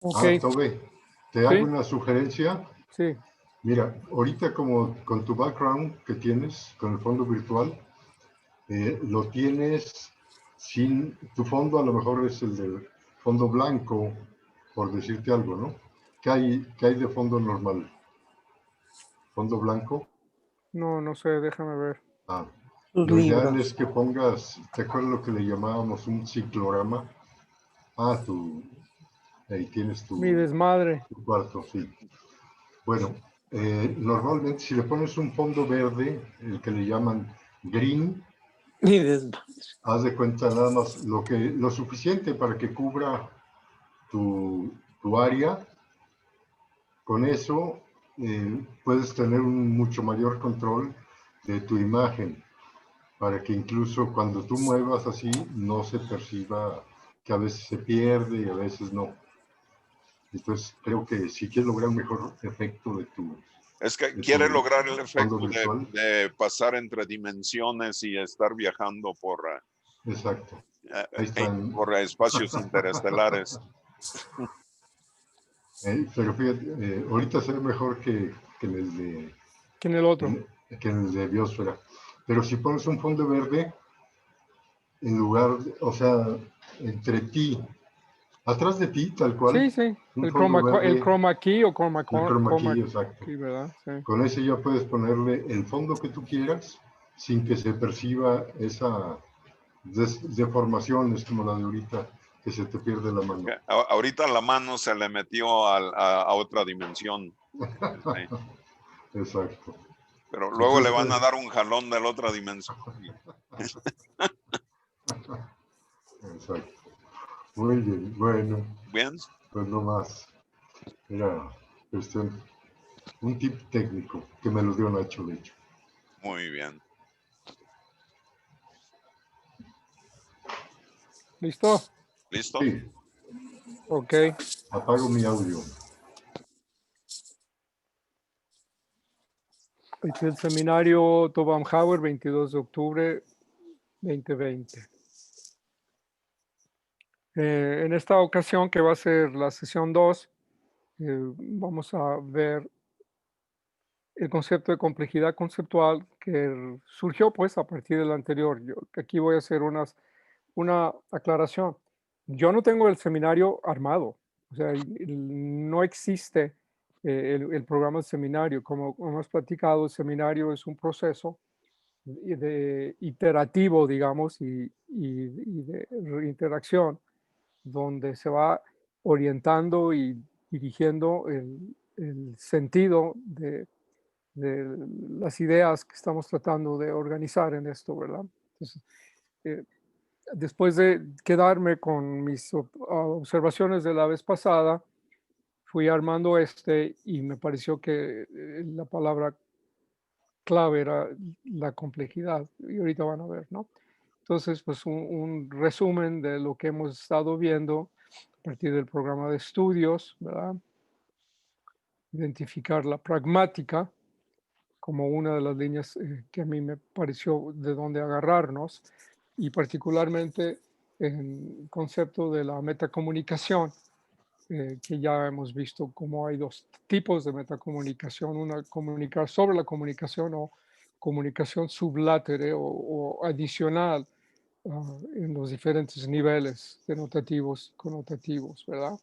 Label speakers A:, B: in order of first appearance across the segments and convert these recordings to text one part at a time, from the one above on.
A: Ok,
B: Tobe, te hago una sugerencia.
A: sí.
B: Mira, ahorita como con tu background que tienes, con el fondo virtual, lo tienes sin, tu fondo a lo mejor es el del fondo blanco, por decirte algo, ¿no? ¿Qué hay de fondo normal? ¿Fondo blanco?
A: No, no sé, déjame ver.
B: Ah,
C: Sus
B: lo ideal es
C: libros.
B: que pongas, ¿te acuerdas lo que le llamábamos un ciclorama? Ahí tienes
A: Mi desmadre.
B: tu cuarto, sí. Bueno, normalmente si le pones un fondo verde, el que le llaman green,
C: Y des-
B: haz de cuenta nada más lo suficiente para que cubra tu área. Con eso puedes tener un mucho mayor control de tu imagen, para que incluso cuando tú muevas así no se perciba que a veces se pierde y a veces no. Entonces creo que si quieres lograr un mejor efecto
D: Es que
B: de
D: quiere
B: tu
D: lograr el
B: fondo
D: efecto
B: visual,
D: de pasar entre dimensiones y estar viajando
B: exacto. Ahí están.
D: por espacios interestelares.
B: Pero fíjate, ahorita se ve mejor que en el de,
A: ¿Quién el otro?
B: que en el de biosfera. Pero si pones un fondo verde, en lugar, o sea, entre ti, atrás de ti, tal cual,
A: Sí, sí.
B: un
A: El
B: fondo
A: el
B: verde,
A: chroma key o
B: el chroma key,
A: chroma
B: exacto.
A: key, ¿verdad? Sí.
B: Con ese ya puedes ponerle el fondo que tú quieras sin que se perciba esa deformación, es como la de ahorita, que se te pierde la mano.
D: Ahorita la mano se le metió a otra dimensión. Sí.
B: Exacto.
D: Pero luego le van a
B: Entonces,
D: dar un jalón de la otra dimensión.
B: exacto. Muy bien, bueno,
D: Bien.
B: pues no más. Era cuestión, un tip técnico que me lo dio Nacho, de hecho.
D: Muy bien.
A: ¿Listo?
D: ¿Listo?
B: Sí,
A: Ok.
B: apago mi audio.
A: Este es el seminario Tobam Hauer, 22 de octubre 2020. En esta ocasión, que va a ser la sesión 2, vamos a ver el concepto de complejidad conceptual que surgió pues a partir del anterior. Yo aquí voy a hacer una aclaración. Yo no tengo el seminario armado, o sea, no existe el programa de seminario. Como hemos platicado, el seminario es un proceso iterativo, digamos, y de interacción, donde se va orientando y dirigiendo el sentido de las ideas que estamos tratando de organizar en esto, ¿verdad? Entonces, eh, después de quedarme con mis observaciones de la vez pasada, fui armando y me pareció que la palabra clave era la complejidad, y ahorita van a ver, ¿no? Entonces, pues un resumen de lo que hemos estado viendo a partir del programa de estudios, ¿verdad? Identificar la pragmática como una de las líneas que a mí me pareció de dónde agarrarnos, y particularmente en el concepto de la metacomunicación, que ya hemos visto cómo hay dos tipos de metacomunicación: una comunicar sobre la comunicación, o comunicación sublátere o adicional, en los diferentes niveles denotativos y connotativos, ¿verdad?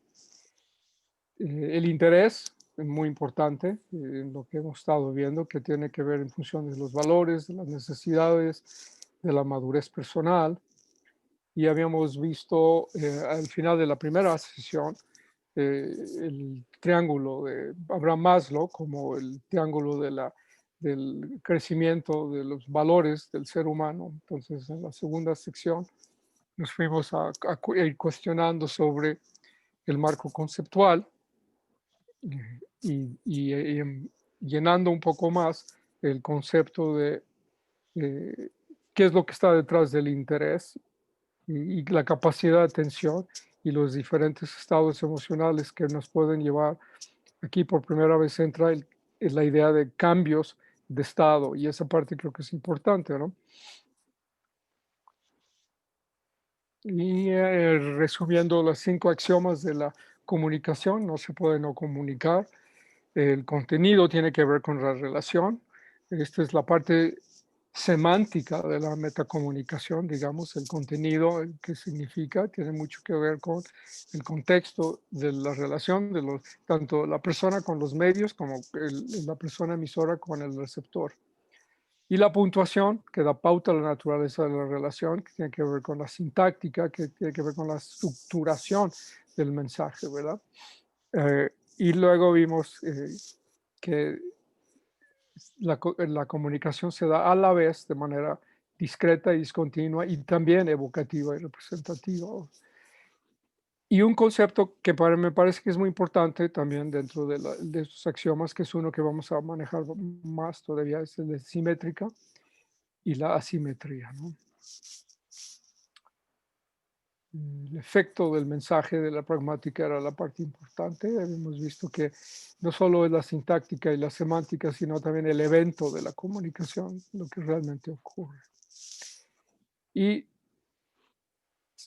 A: El interés es muy importante, en lo que hemos estado viendo, que tiene que ver en función de los valores, de las necesidades, de la madurez personal. Y habíamos visto al final de la primera sesión el triángulo de Abraham Maslow como el triángulo del crecimiento de los valores del ser humano. Entonces, en la segunda sección nos fuimos a ir cuestionando sobre el marco conceptual y llenando un poco más el concepto de qué es lo que está detrás del interés y la capacidad de atención y los diferentes estados emocionales que nos pueden llevar. Aquí por primera vez entra la idea de cambios de estado, y esa parte creo que es importante, ¿no? Y resumiendo los 5 axiomas de la comunicación, no se puede no comunicar. El contenido tiene que ver con la relación. Esta es la parte semántica de la metacomunicación, digamos, el contenido, el que significa, tiene mucho que ver con el contexto de la relación de tanto la persona con los medios como la persona emisora con el receptor. Y la puntuación, que da pauta a la naturaleza de la relación, que tiene que ver con la sintáctica, que tiene que ver con la estructuración del mensaje, ¿verdad? Y luego vimos que la comunicación se da a la vez de manera discreta y discontinua y también evocativa y representativa. Y un concepto que me parece que es muy importante también dentro de estos axiomas, que es uno que vamos a manejar más todavía, es el de simétrica y la asimetría, ¿no? El efecto del mensaje de la pragmática era la parte importante. Hemos visto que no solo es la sintáctica y la semántica, sino también el evento de la comunicación, lo que realmente ocurre. Y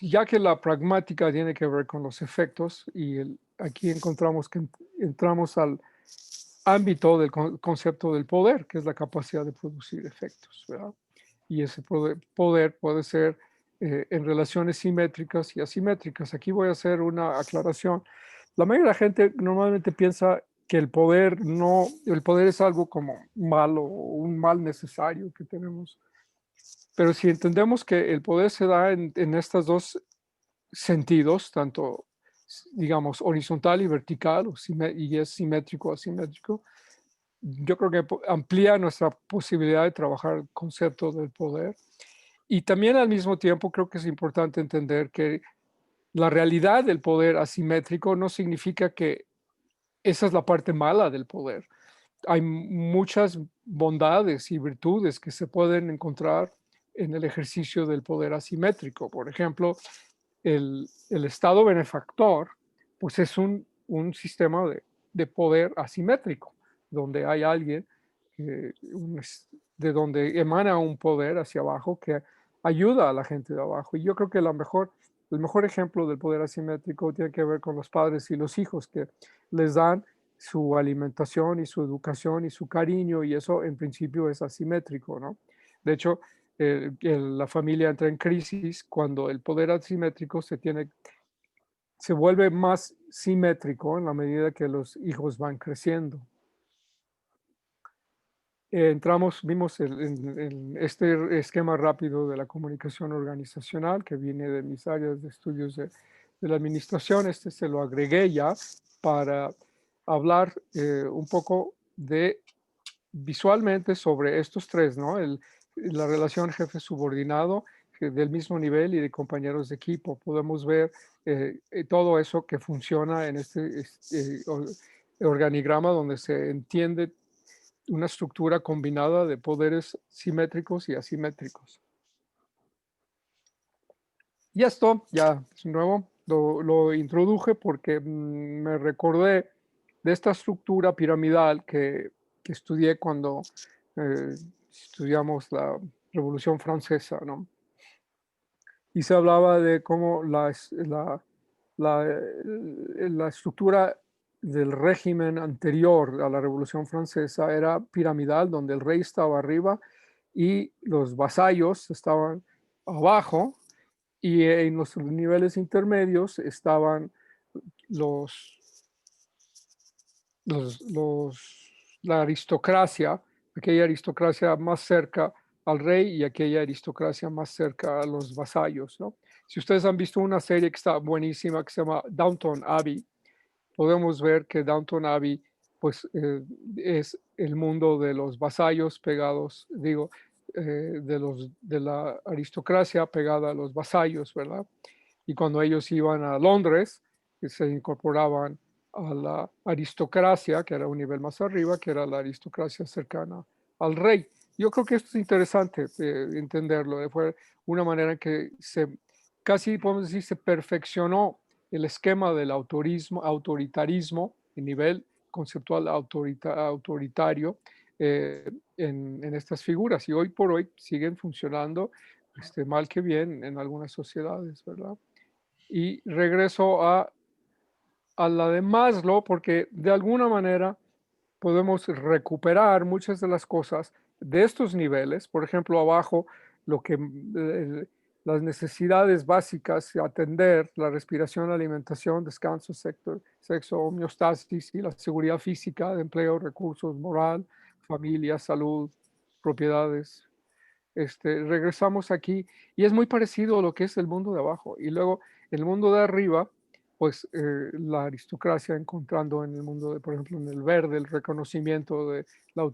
A: ya que la pragmática tiene que ver con los efectos, y aquí encontramos que entramos al ámbito del concepto del poder, que es la capacidad de producir efectos, ¿verdad? Y ese poder puede ser en relaciones simétricas y asimétricas. Aquí voy a hacer una aclaración. La mayoría de la gente normalmente piensa que el poder es algo como malo o un mal necesario que tenemos. Pero si entendemos que el poder se da en estos dos sentidos, tanto, digamos, horizontal y vertical, y es simétrico o asimétrico, yo creo que amplía nuestra posibilidad de trabajar el concepto del poder. Y también al mismo tiempo creo que es importante entender que la realidad del poder asimétrico no significa que esa es la parte mala del poder. Hay muchas bondades y virtudes que se pueden encontrar en el ejercicio del poder asimétrico. Por ejemplo, el Estado benefactor, pues es un sistema de poder asimétrico, donde hay alguien de donde emana un poder hacia abajo que ayuda a la gente de abajo. Y yo creo que el mejor ejemplo del poder asimétrico tiene que ver con los padres y los hijos, que les dan su alimentación y su educación y su cariño, y eso en principio es asimétrico, ¿no? De hecho, la familia entra en crisis cuando el poder asimétrico se vuelve más simétrico en la medida que los hijos van creciendo. Vimos este esquema rápido de la comunicación organizacional que viene de mis áreas de estudios de la administración. Se lo agregué ya para hablar un poco visualmente sobre estos tres, ¿no? La relación jefe-subordinado del mismo nivel y de compañeros de equipo. Podemos ver todo eso que funciona en este organigrama donde se entiende una estructura combinada de poderes simétricos y asimétricos. Y esto ya es nuevo, lo introduje porque me recordé de esta estructura piramidal que estudié cuando estudiamos la Revolución Francesa, ¿no? Y se hablaba de cómo la estructura del régimen anterior a la Revolución Francesa era piramidal, donde el rey estaba arriba y los vasallos estaban abajo, y en los niveles intermedios estaban la aristocracia, aquella aristocracia más cerca al rey y aquella aristocracia más cerca a los vasallos, ¿no? Si ustedes han visto una serie que está buenísima que se llama Downton Abbey, podemos ver que Downton Abbey pues es el mundo de los vasallos pegados, digo, de la aristocracia pegada a los vasallos, ¿verdad? Y cuando ellos iban a Londres, se incorporaban a la aristocracia, que era un nivel más arriba, que era la aristocracia cercana al rey. Yo creo que esto es interesante entenderlo. Fue una manera en que casi podemos decir, se perfeccionó el esquema del autoritarismo, el nivel conceptual autoritario en estas figuras. Y hoy por hoy siguen funcionando mal que bien en algunas sociedades, ¿verdad? Y regreso a a la de Maslow porque de alguna manera podemos recuperar muchas de las cosas de estos niveles. Por ejemplo, abajo, lo que las necesidades básicas, atender la respiración, alimentación, descanso, sexo, homeostasis y la seguridad física, de empleo, recursos, moral, familia, salud, propiedades. Regresamos aquí y es muy parecido a lo que es el mundo de abajo. Y luego el mundo de arriba, pues la aristocracia encontrando en el mundo de, por ejemplo, en el verde, el reconocimiento de la,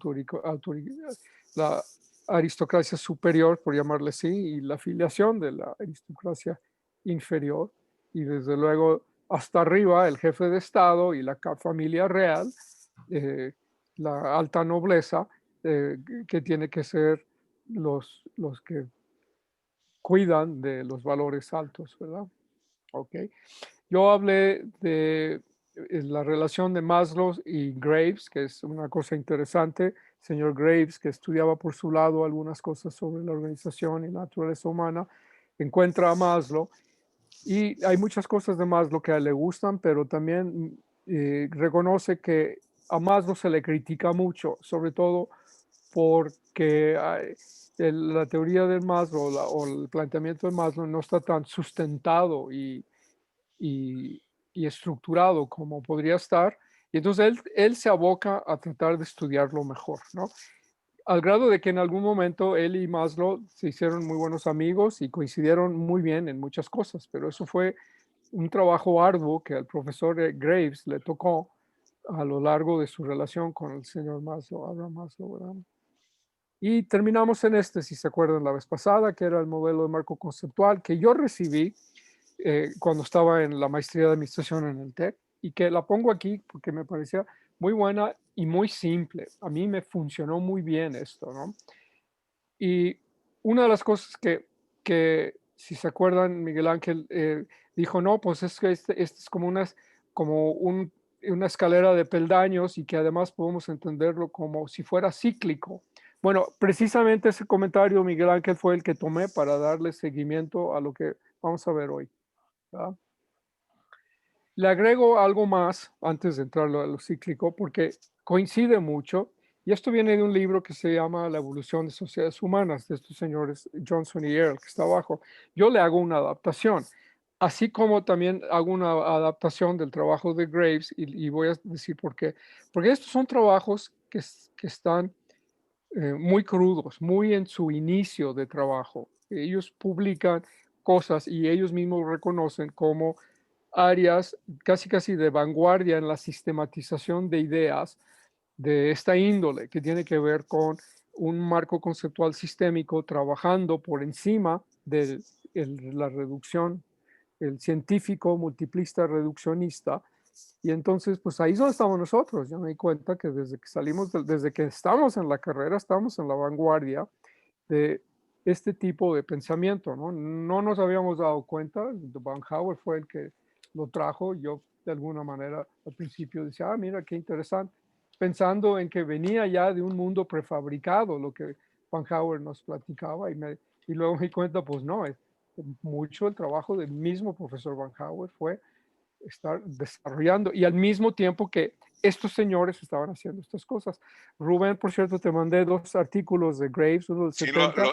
A: la aristocracia superior, por llamarle así, y la afiliación de la aristocracia inferior. Y desde luego hasta arriba el jefe de Estado y la familia real, la alta nobleza, que tiene que ser los que cuidan de los valores altos, ¿verdad? Ok. Yo hablé de la relación de Maslow y Graves, que es una cosa interesante. Señor Graves, que estudiaba por su lado algunas cosas sobre la organización y la naturaleza humana, encuentra a Maslow y hay muchas cosas de Maslow que a él le gustan, pero también reconoce que a Maslow se le critica mucho, sobre todo porque la teoría de Maslow o el planteamiento de Maslow no está tan sustentado y, y estructurado como podría estar. Y entonces él se aboca a tratar de estudiarlo mejor, ¿no? Al grado de que en algún momento él y Maslow se hicieron muy buenos amigos y coincidieron muy bien en muchas cosas, pero eso fue un trabajo arduo que al profesor Graves le tocó a lo largo de su relación con el señor Maslow, Abraham Maslow, ¿verdad? Y terminamos en si se acuerdan, la vez pasada, que era el modelo de marco conceptual que yo recibí cuando estaba en la maestría de administración en el TEC y que la pongo aquí porque me parecía muy buena y muy simple. A mí me funcionó muy bien esto, ¿no? Y una de las cosas que si se acuerdan, Miguel Ángel dijo, no, pues es que este es como una escalera de peldaños y que además podemos entenderlo como si fuera cíclico. Bueno, precisamente ese comentario, Miguel Ángel, fue el que tomé para darle seguimiento a lo que vamos a ver hoy, ¿verdad? Le agrego algo más antes de entrar a lo cíclico, porque coincide mucho, y esto viene de un libro que se llama La evolución de sociedades humanas, de estos señores Johnson y Earl, que está abajo. Yo le hago una adaptación, así como también hago una adaptación del trabajo de Graves, y voy a decir por qué. Porque estos son trabajos que están muy crudos, muy en su inicio de trabajo. Ellos publican cosas y ellos mismos reconocen como áreas casi de vanguardia en la sistematización de ideas de esta índole, que tiene que ver con un marco conceptual sistémico trabajando por encima de la reducción, el científico multiplista reduccionista. Y entonces, pues ahí es donde estamos nosotros. Yo me di cuenta que desde que desde que estamos en la carrera, estamos en la vanguardia de este tipo de pensamiento, ¿no? No nos habíamos dado cuenta, Banhauer fue el que lo trajo, yo de alguna manera al principio decía, mira, qué interesante, pensando en que venía ya de un mundo prefabricado, lo que Banhauer nos platicaba, y luego me di cuenta, pues no, mucho el trabajo del mismo profesor Banhauer fue estar desarrollando y al mismo tiempo que estos señores estaban haciendo estas cosas. Rubén, por cierto, te mandé 2 artículos de Graves, uno del
D: Sí,
A: 70.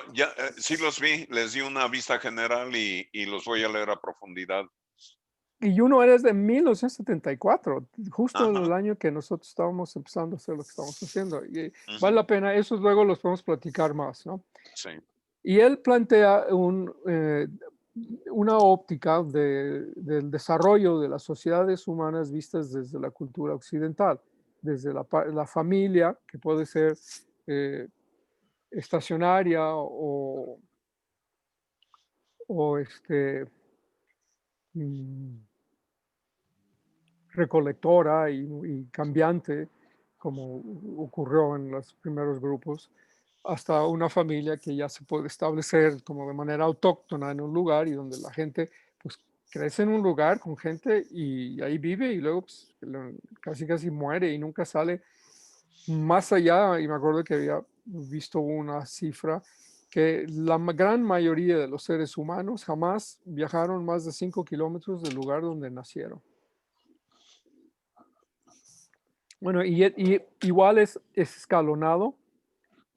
D: sí los vi, les di una vista general y los voy a leer a profundidad.
A: Y uno eres de 1974, justo en el
D: Ajá,
A: año que nosotros estábamos empezando a hacer lo que estamos haciendo. Y vale
D: ujú,
A: la pena, esos luego los podemos platicar más, ¿no?
D: sí,
A: Y él plantea una óptica del desarrollo de las sociedades humanas vistas desde la cultura occidental, desde la familia, que puede ser eh, estacionaria o mm, recolectora y cambiante, como ocurrió en los primeros grupos, hasta una familia que ya se puede establecer como de manera autóctona en un lugar y donde la gente pues crece en un lugar con gente y ahí vive y luego pues, casi muere y nunca sale más allá. Y me acuerdo que había visto una cifra que la gran mayoría de los seres humanos jamás viajaron más de 5 kilómetros del lugar donde nacieron. Bueno, y igual es escalonado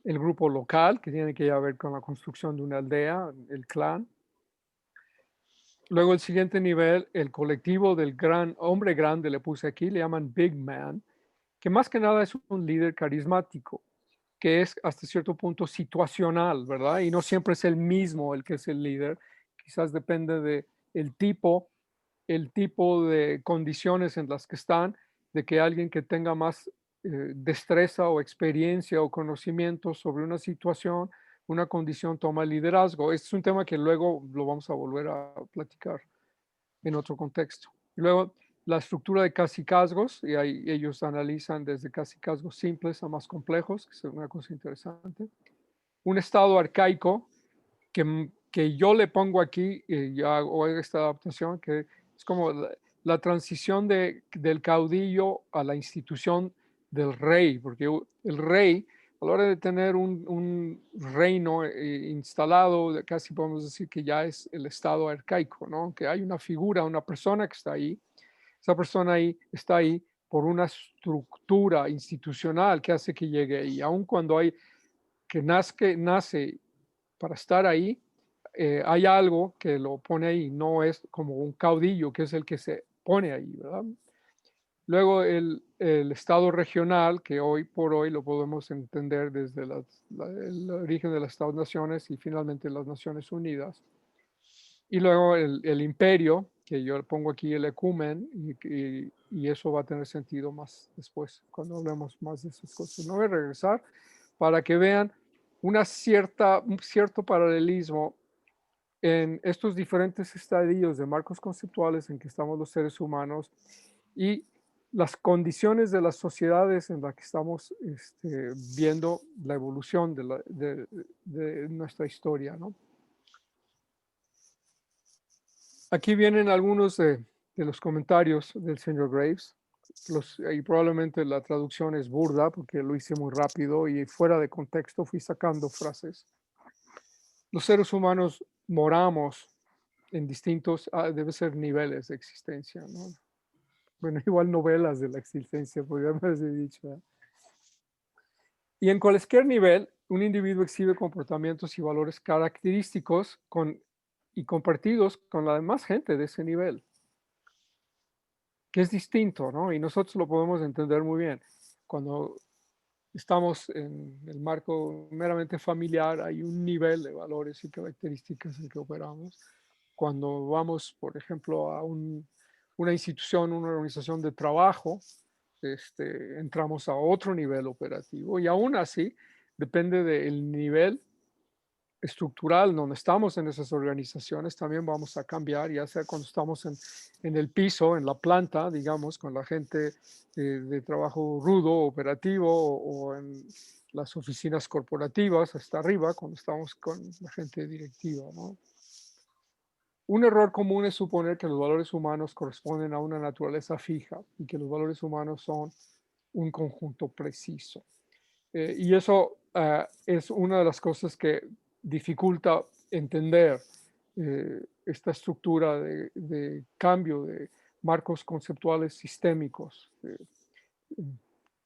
A: el grupo local, que tiene que ver con la construcción de una aldea, el clan. Luego el siguiente nivel, el colectivo del gran hombre grande, le puse aquí, le llaman Big Man, que más que nada es un líder carismático, que es hasta cierto punto situacional, ¿verdad? Y no siempre es el mismo el que es el líder, quizás depende de el tipo de condiciones en las que están, de que alguien que tenga más destreza o experiencia o conocimiento sobre una situación, una condición toma el liderazgo. Este es un tema que luego lo vamos a volver a platicar en otro contexto. Y luego la estructura de cacicazgos, y ahí ellos analizan desde cacicazgos simples a más complejos, que es una cosa interesante. Un estado arcaico que yo le pongo aquí, ya hago esta adaptación, que es como la transición del caudillo a la institución del rey, porque el rey, a la hora de tener un reino instalado, casi podemos decir que ya es el estado arcaico, ¿no? Que hay una figura, una persona que está ahí, esa persona ahí está ahí por una estructura institucional que hace que llegue ahí, aun cuando hay que nace para estar ahí, hay algo que lo pone ahí, no es como un caudillo que es el que se pone ahí, ¿verdad? Luego el Estado regional, que hoy por hoy lo podemos entender desde el origen de las Estados-naciones y finalmente las Naciones Unidas. Y luego el imperio, que yo pongo aquí el ecumen, y eso va a tener sentido más después, cuando hablemos más de esas cosas. No voy a regresar para que vean un cierto paralelismo en estos diferentes estadios de marcos conceptuales en que estamos los seres humanos y las condiciones de las sociedades en las que estamos viendo la evolución de nuestra historia, ¿no? Aquí vienen algunos de los comentarios del señor Graves. Y probablemente la traducción es burda porque lo hice muy rápido y fuera de contexto fui sacando frases. Los seres humanos moramos en distintos, debe ser niveles de existencia, ¿no? Bueno, igual novelas de la existencia, podríamos haber dicho, ¿eh? Y en cualquier nivel, un individuo exhibe comportamientos y valores característicos y compartidos con la demás gente de ese nivel, que es distinto, ¿no? Y nosotros lo podemos entender muy bien. Cuando estamos en el marco meramente familiar, hay un nivel de valores y características en que operamos. Cuando vamos, por ejemplo, a una institución, una organización de trabajo, entramos a otro nivel operativo y aún así depende del nivel estructural donde estamos en esas organizaciones, también vamos a cambiar, ya sea cuando estamos en el piso, en la planta, digamos, con la gente de trabajo rudo, operativo, o en las oficinas corporativas, hasta arriba, cuando estamos con la gente directiva, ¿no? Un error común es suponer que los valores humanos corresponden a una naturaleza fija y que los valores humanos son un conjunto preciso. Y eso es una de las cosas que dificulta entender esta estructura de cambio de marcos conceptuales sistémicos,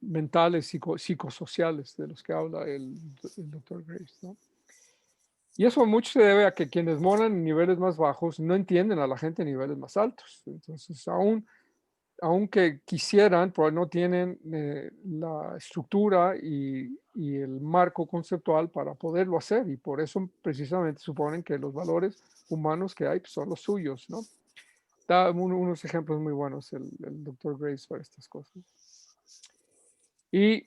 A: mentales, psicosociales, de los que habla el Dr. Graves, ¿no? Y eso mucho se debe a que quienes moran en niveles más bajos no entienden a la gente en niveles más altos. Entonces, aunque quisieran, pues no tienen la estructura y el marco conceptual para poderlo hacer. Y por eso precisamente suponen que los valores humanos que hay pues, son los suyos, ¿no? Da unos ejemplos muy buenos el Dr. Grace para estas cosas. Y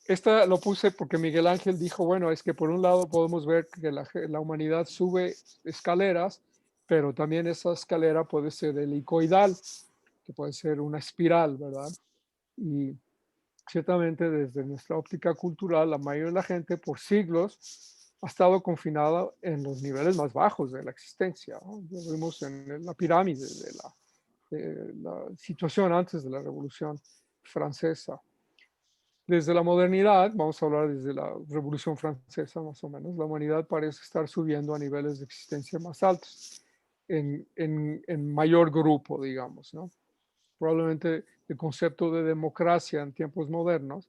A: esta lo puse porque Miguel Ángel dijo, bueno, es que por un lado podemos ver que la humanidad sube escaleras, pero también esa escalera puede ser helicoidal, que puede ser una espiral, ¿verdad? Y ciertamente desde nuestra óptica cultural, la mayoría de la gente por siglos ha estado confinada en los niveles más bajos de la existencia, ¿no? Lo vimos en la pirámide de la situación antes de la Revolución Francesa. Desde la modernidad, vamos a hablar desde la Revolución Francesa más o menos, la humanidad parece estar subiendo a niveles de existencia más altos, en mayor grupo, digamos, ¿no? Probablemente el concepto de democracia en tiempos modernos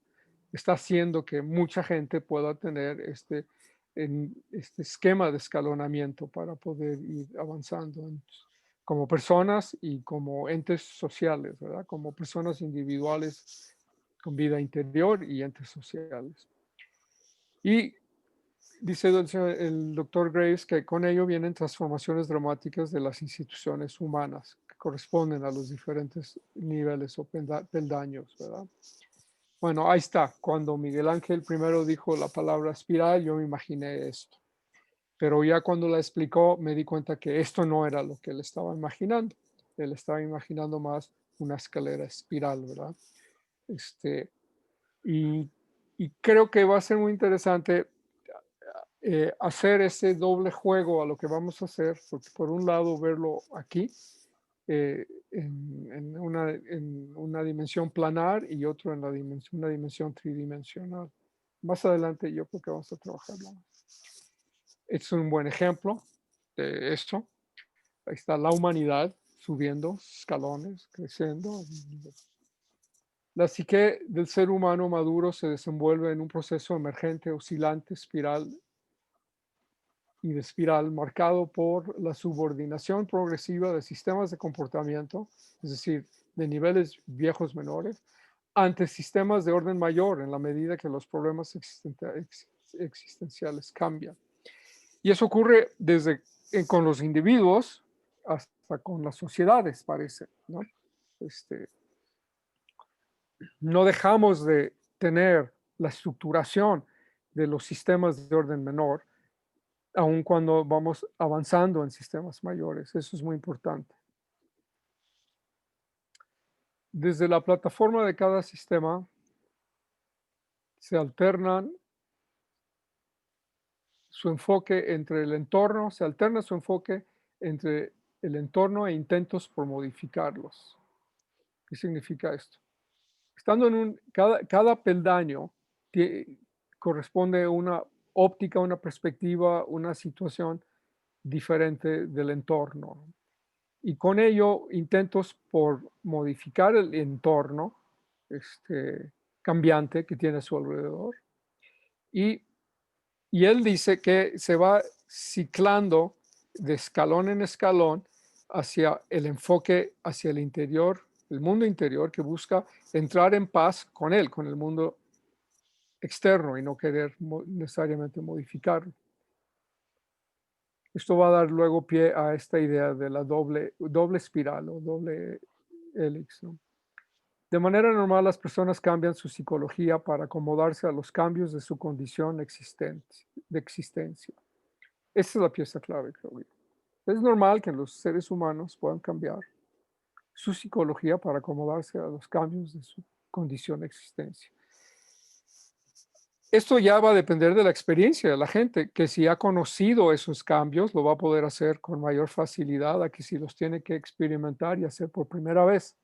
A: está haciendo que mucha gente pueda tener este esquema de escalonamiento para poder ir avanzando como personas y como entes sociales, ¿verdad? Como personas individuales con vida interior y entes sociales. Y dice el doctor Graves que con ello vienen transformaciones dramáticas de las instituciones humanas que corresponden a los diferentes niveles o peldaños, ¿verdad? Bueno, ahí está. Cuando Miguel Ángel primero dijo la palabra espiral, yo me imaginé esto. Pero ya cuando la explicó, me di cuenta que esto no era lo que él estaba imaginando. Él estaba imaginando más una escalera espiral, ¿verdad? Y, y creo que va a ser muy interesante hacer ese doble juego a lo que vamos a hacer, porque por un lado verlo aquí, en una dimensión planar y otro en una dimensión tridimensional. Más adelante yo creo que vamos a trabajarlo. Este es un buen ejemplo de esto. Ahí está la humanidad subiendo escalones, creciendo. La psique del ser humano maduro se desenvuelve en un proceso emergente, oscilante, espiral y de espiral marcado por la subordinación progresiva de sistemas de comportamiento, es decir, de niveles viejos menores, ante sistemas de orden mayor en la medida que los problemas existenciales cambian. Y eso ocurre desde con los individuos hasta con las sociedades, parece, ¿no? No dejamos de tener la estructuración de los sistemas de orden menor, aun cuando vamos avanzando en sistemas mayores. Eso es muy importante. Desde la plataforma de cada sistema se alternan su enfoque entre el entorno, se alterna su enfoque entre el entorno e intentos por modificarlos. ¿Qué significa esto? Estando en cada peldaño corresponde a una óptica, una perspectiva, una situación diferente del entorno. Y con ello, intentos por modificar el entorno cambiante que tiene a su alrededor. Y él dice que se va ciclando de escalón en escalón hacia el enfoque, hacia el interior, el mundo interior, que busca entrar en paz con él, con el mundo externo y no querer necesariamente modificarlo. Esto va a dar luego pie a esta idea de la doble espiral o doble hélix, ¿no? De manera normal, las personas cambian su psicología para acomodarse a los cambios de su condición de existencia. Esa es la pieza clave, creo yo. Es normal que los seres humanos puedan cambiar su psicología para acomodarse a los cambios de su condición de existencia. Esto ya va a depender de la experiencia de la gente, que si ha conocido esos cambios, lo va a poder hacer con mayor facilidad a que si los tiene que experimentar y hacer por primera vez.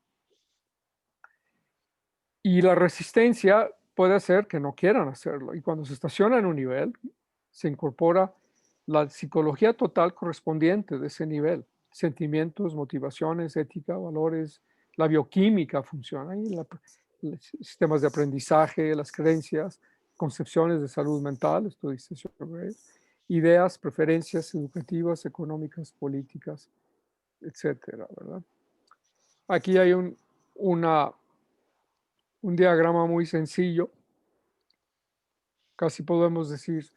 A: Y la resistencia puede hacer que no quieran hacerlo. Y cuando se estaciona en un nivel, se incorpora la psicología total correspondiente de ese nivel. Sentimientos, motivaciones, ética, valores, la bioquímica funciona ahí, los sistemas de aprendizaje, las creencias, concepciones de salud mental, esto dice sobre ideas, preferencias educativas, económicas, políticas, etcétera, ¿verdad? Aquí hay un diagrama muy sencillo, casi podemos decir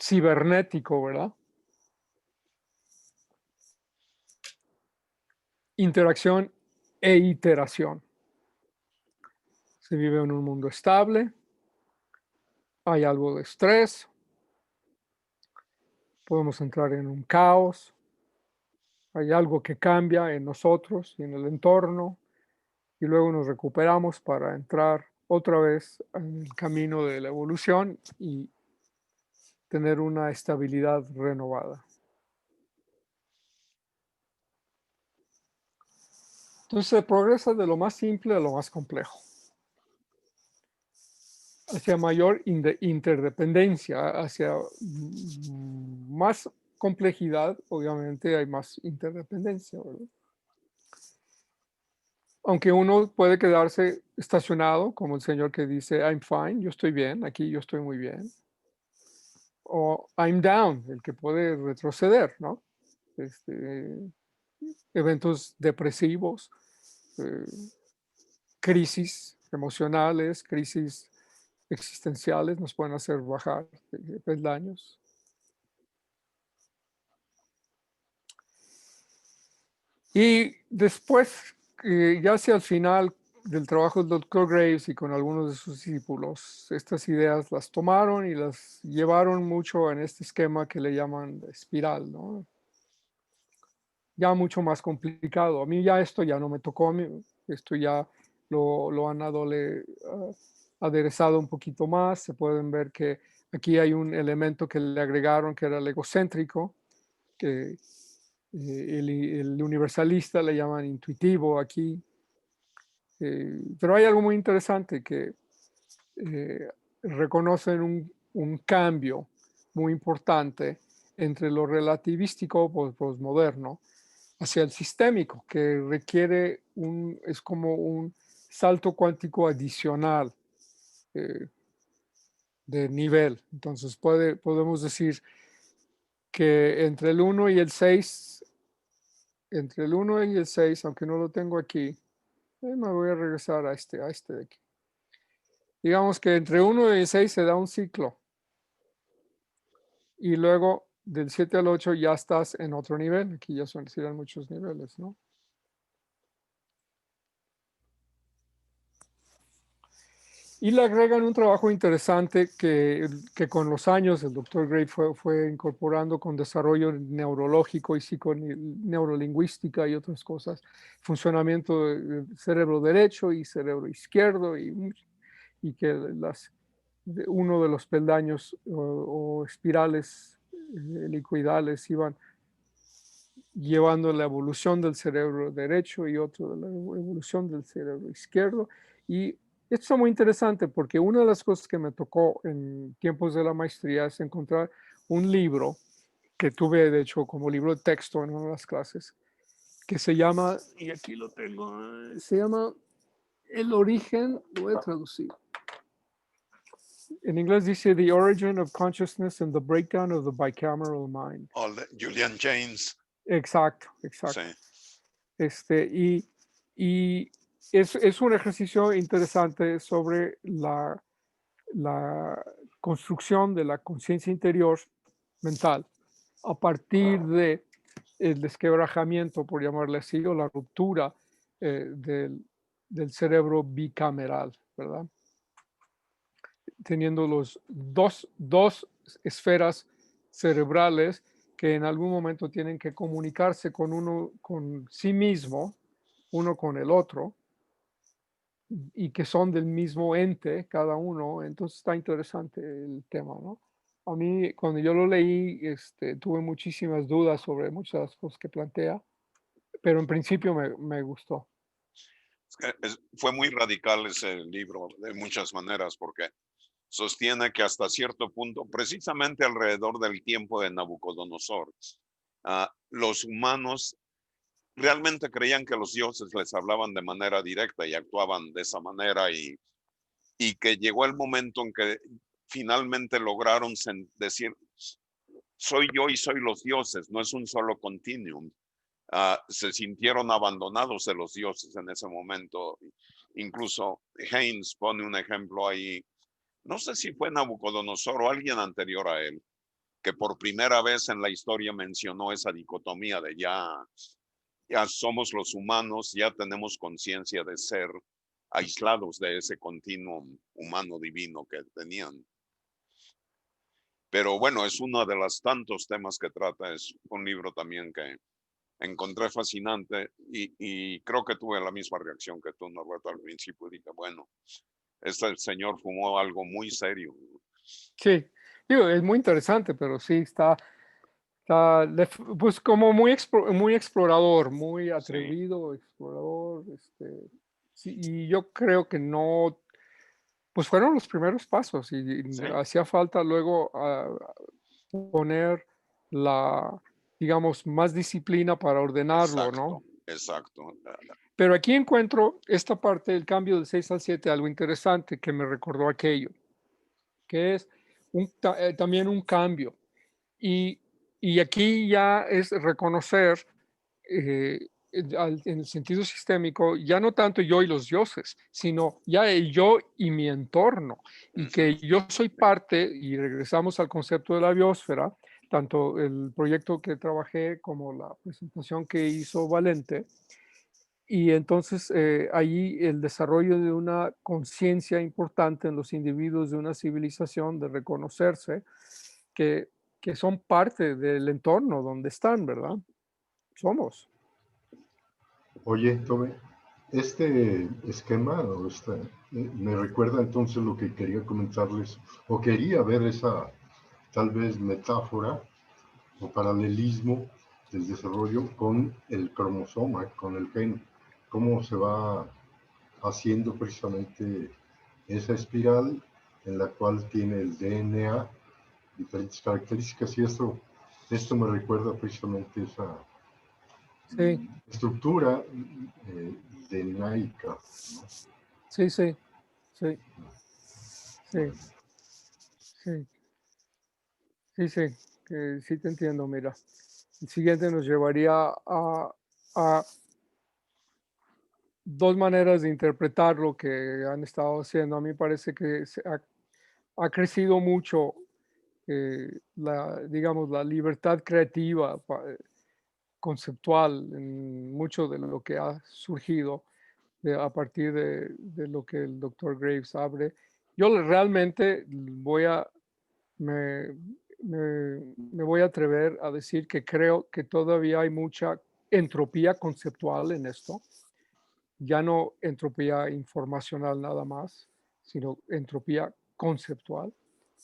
A: cibernético, ¿verdad? Interacción e iteración. Se vive en un mundo estable, hay algo de estrés, podemos entrar en un caos, hay algo que cambia en nosotros y en el entorno, y luego nos recuperamos para entrar otra vez en el camino de la evolución y tener una estabilidad renovada. Entonces se progresa de lo más simple a lo más complejo, hacia mayor interdependencia, hacia más complejidad, obviamente hay más interdependencia, ¿verdad? aunque uno puede quedarse estacionado, como el señor que dice, I'm fine, yo estoy bien, aquí yo estoy muy bien. O I'm down, el que puede retroceder, ¿no? Eventos depresivos, eh, crisis emocionales, crisis existenciales nos pueden hacer bajar de peldaños. Y después, ya hacia el final del trabajo del doctor Graves y con algunos de sus discípulos, estas ideas las tomaron y las llevaron mucho en este esquema que le llaman espiral, ¿no? Ya mucho más complicado. A mí ya esto ya no me tocó, a mí esto ya lo han aderezado un poquito más. Se pueden ver que aquí hay un elemento que le agregaron que era el egocéntrico, que el universalista le llaman intuitivo aquí. Pero hay algo muy interesante que reconocen un cambio muy importante entre lo relativístico posmoderno hacia el sistémico, que requiere es como un salto cuántico adicional de nivel. Entonces podemos decir que entre el 1 y el 6, aunque no lo tengo aquí, me voy a regresar a este de aquí. Digamos que entre 1 y el 6 se da un ciclo. Y luego del 7 al 8 ya estás en otro nivel. Aquí ya serán muchos niveles, ¿no? Y le agregan un trabajo interesante que con los años el doctor Gray fue incorporando con desarrollo neurológico y neurolinguística y otras cosas, funcionamiento del cerebro derecho y cerebro izquierdo y que uno de los peldaños o espirales helicoidales iban llevando la evolución del cerebro derecho y otro de la evolución del cerebro izquierdo. Y esto es muy interesante porque una de las cosas que me tocó en tiempos de la maestría es encontrar un libro que tuve, de hecho, como libro de texto en una de las clases, que se llama, y aquí lo tengo, se llama El origen, lo voy a traducir. En inglés dice The Origin of Consciousness and the Breakdown of the Bicameral Mind.
D: Julian James.
A: Exacto. Sí. Y es un ejercicio interesante sobre la construcción de la conciencia interior mental a partir de el desquebrajamiento, por llamarle así, o la ruptura del cerebro bicameral, ¿verdad? Teniendo los dos esferas cerebrales que en algún momento tienen que comunicarse con sí mismo, uno con el otro, y que son del mismo ente cada uno. Entonces está interesante el tema, ¿no? A mí, cuando yo lo leí, tuve muchísimas dudas sobre muchas cosas que plantea, pero en principio me gustó.
D: Fue muy radical ese libro de muchas maneras porque sostiene que hasta cierto punto, precisamente alrededor del tiempo de Nabucodonosor, los humanos realmente creían que los dioses les hablaban de manera directa y actuaban de esa manera y que llegó el momento en que finalmente lograron decir, soy yo y soy los dioses, no es un solo continuum. Se sintieron abandonados de los dioses en ese momento. Incluso Haynes pone un ejemplo ahí, no sé si fue Nabucodonosor o alguien anterior a él, que por primera vez en la historia mencionó esa dicotomía de ya somos los humanos, ya tenemos conciencia de ser aislados de ese continuum humano divino que tenían. Pero bueno, es uno de los tantos temas que trata, es un libro también que encontré fascinante y creo que tuve la misma reacción que tú, Norberto, al principio. Dije, bueno, este señor fumó algo muy serio.
A: Sí, digo, es muy interesante, pero sí está pues como muy explorador, muy atrevido, explorador. Sí, y yo creo que no, pues fueron los primeros pasos y
D: Sí.
A: hacía falta luego poner digamos, más disciplina para ordenarlo, ¿no?
D: Exacto.
A: Pero aquí encuentro esta parte del cambio del 6 al 7, algo interesante que me recordó aquello, que es también un cambio. Y, y aquí ya es reconocer, en el sentido sistémico, ya no tanto yo y los dioses, sino ya el yo y mi entorno, y que yo soy parte, y regresamos al concepto de la biosfera, tanto el proyecto que trabajé como la presentación que hizo Valente, y entonces ahí el desarrollo de una conciencia importante en los individuos de una civilización, de reconocerse que son parte del entorno donde están, ¿verdad? Somos.
B: Oye, Tome, este esquema me recuerda entonces lo que quería comentarles, o quería ver esa tal vez metáfora o paralelismo del desarrollo con el cromosoma, con el gen, cómo se va haciendo precisamente esa espiral en la cual tiene el DNA diferentes características y esto me recuerda precisamente esa
A: Sí,
B: estructura de Naica, ¿no?
A: sí, sí, sí, sí,
B: Bueno,
A: sí, sí, sí, sí te entiendo, mira. El siguiente nos llevaría a dos maneras de interpretar lo que han estado haciendo. A mí parece que ha crecido mucho digamos, la libertad creativa conceptual en mucho de lo que ha surgido a partir de lo que el doctor Graves abre. Yo realmente me, me voy a atrever a decir que creo que todavía hay mucha entropía conceptual en esto, ya no entropía informacional nada más, sino entropía conceptual.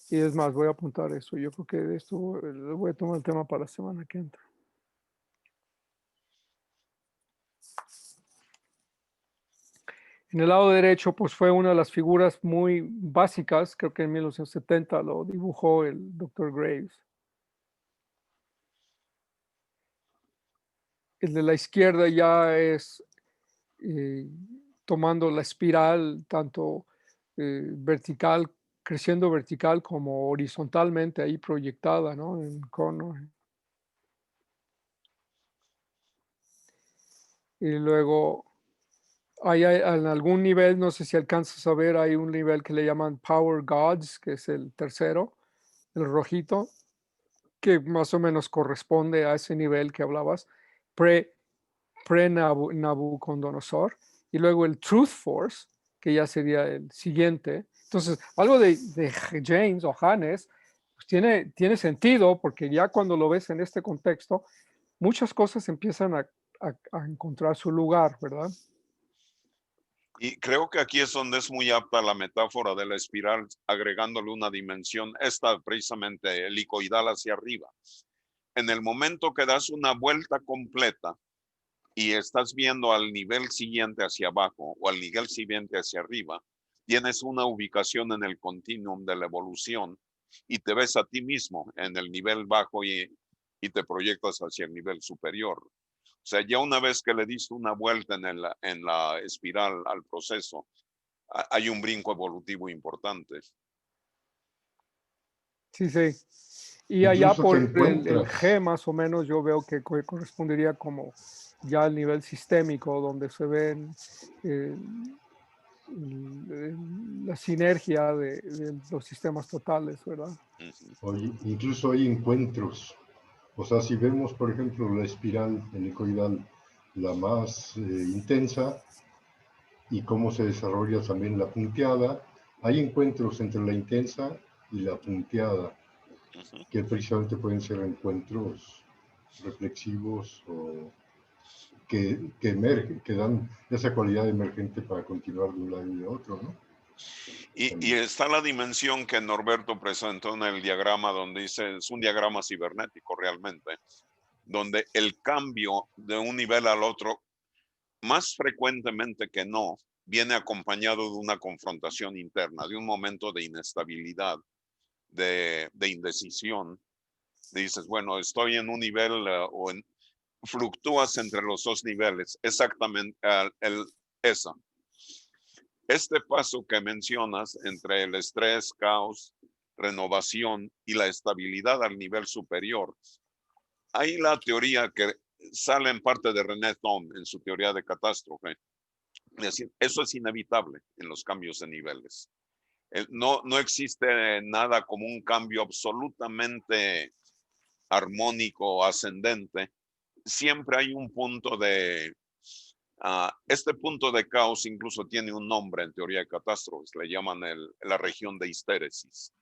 A: Y es más, voy a apuntar eso. Yo creo que de esto voy a tomar el tema para la semana que entra. En el lado derecho, pues fue una de las figuras muy básicas, creo que en 1970 lo dibujó el Dr. Graves. El de la izquierda ya es eh, tomando la espiral, tanto vertical, creciendo vertical como horizontalmente ahí proyectada, ¿no? En cono. Y luego en algún nivel, no sé si alcanzas a ver, hay un nivel que le llaman Power Gods, que es el tercero, el rojito, que más o menos corresponde a ese nivel que hablabas, pre-Nabucodonosor, y luego el Truth Force, que ya sería el siguiente. Entonces, algo de James o Hannes pues tiene sentido, porque ya cuando lo ves en este contexto, muchas cosas empiezan a encontrar su lugar, ¿verdad?
D: Y creo que aquí es donde es muy apta la metáfora de la espiral, agregándole una dimensión, esta precisamente helicoidal hacia arriba. En el momento que das una vuelta completa y estás viendo al nivel siguiente hacia abajo o al nivel siguiente hacia arriba, tienes una ubicación en el continuum de la evolución y te ves a ti mismo en el nivel bajo y te proyectas hacia el nivel superior. O sea, ya una vez que le diste una vuelta en la espiral al proceso, hay un brinco evolutivo importante.
A: Sí, sí. Y allá
B: incluso te
A: por el
B: encuentras,
A: G más o menos yo veo que correspondería como ya al nivel sistémico, donde se ven eh, la sinergia de los sistemas totales, ¿verdad?
B: incluso hay encuentros. O sea, si vemos, por ejemplo, la espiral helicoidal, la más intensa, y cómo se desarrolla también la punteada, hay encuentros entre la intensa y la punteada, que precisamente pueden ser encuentros reflexivos o que dan esa cualidad emergente para continuar de un lado y de otro, ¿no?
D: Y está la dimensión que Norberto presentó en el diagrama donde dice, es un diagrama cibernético realmente, donde el cambio de un nivel al otro, más frecuentemente que no, viene acompañado de una confrontación interna, de un momento de inestabilidad, de indecisión. Dices, bueno, estoy en un nivel fluctúas entre los dos niveles, exactamente esa. Este paso que mencionas entre el estrés, caos, renovación y la estabilidad al nivel superior, hay la teoría que sale en parte de René Thom en su teoría de catástrofe. Es decir, eso es inevitable en los cambios de niveles. No existe nada como un cambio absolutamente armónico o ascendente. Siempre hay un punto de... este punto de caos incluso tiene un nombre en teoría de catástrofes, le llaman la región de histéresis,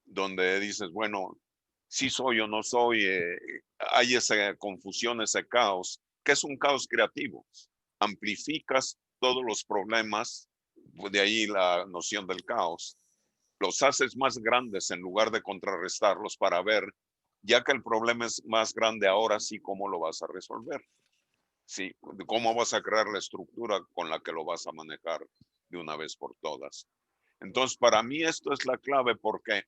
D: donde dices, bueno, si soy o no soy, hay esa confusión, ese caos, que es un caos creativo. Amplificas todos los problemas, de ahí la noción del caos, los haces más grandes en lugar de contrarrestarlos para ver, ya que el problema es más grande ahora, sí, cómo lo vas a resolver. Sí, cómo vas a crear la estructura con la que lo vas a manejar de una vez por todas. Entonces, para mí esto es la clave porque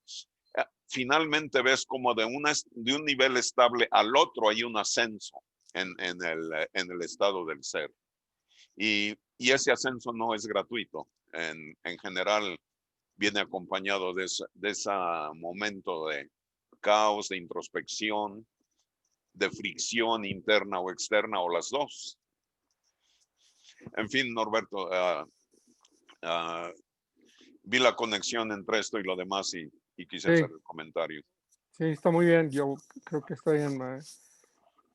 D: finalmente ves como de un nivel estable al otro hay un ascenso en el estado del ser. Y ese ascenso no es gratuito. En general viene acompañado de ese momento de caos, de introspección, de fricción interna o externa o las dos. En fin, Norberto, vi la conexión entre esto y lo demás y quise hacer el comentario.
A: Sí, está muy bien. Yo creo que está bien.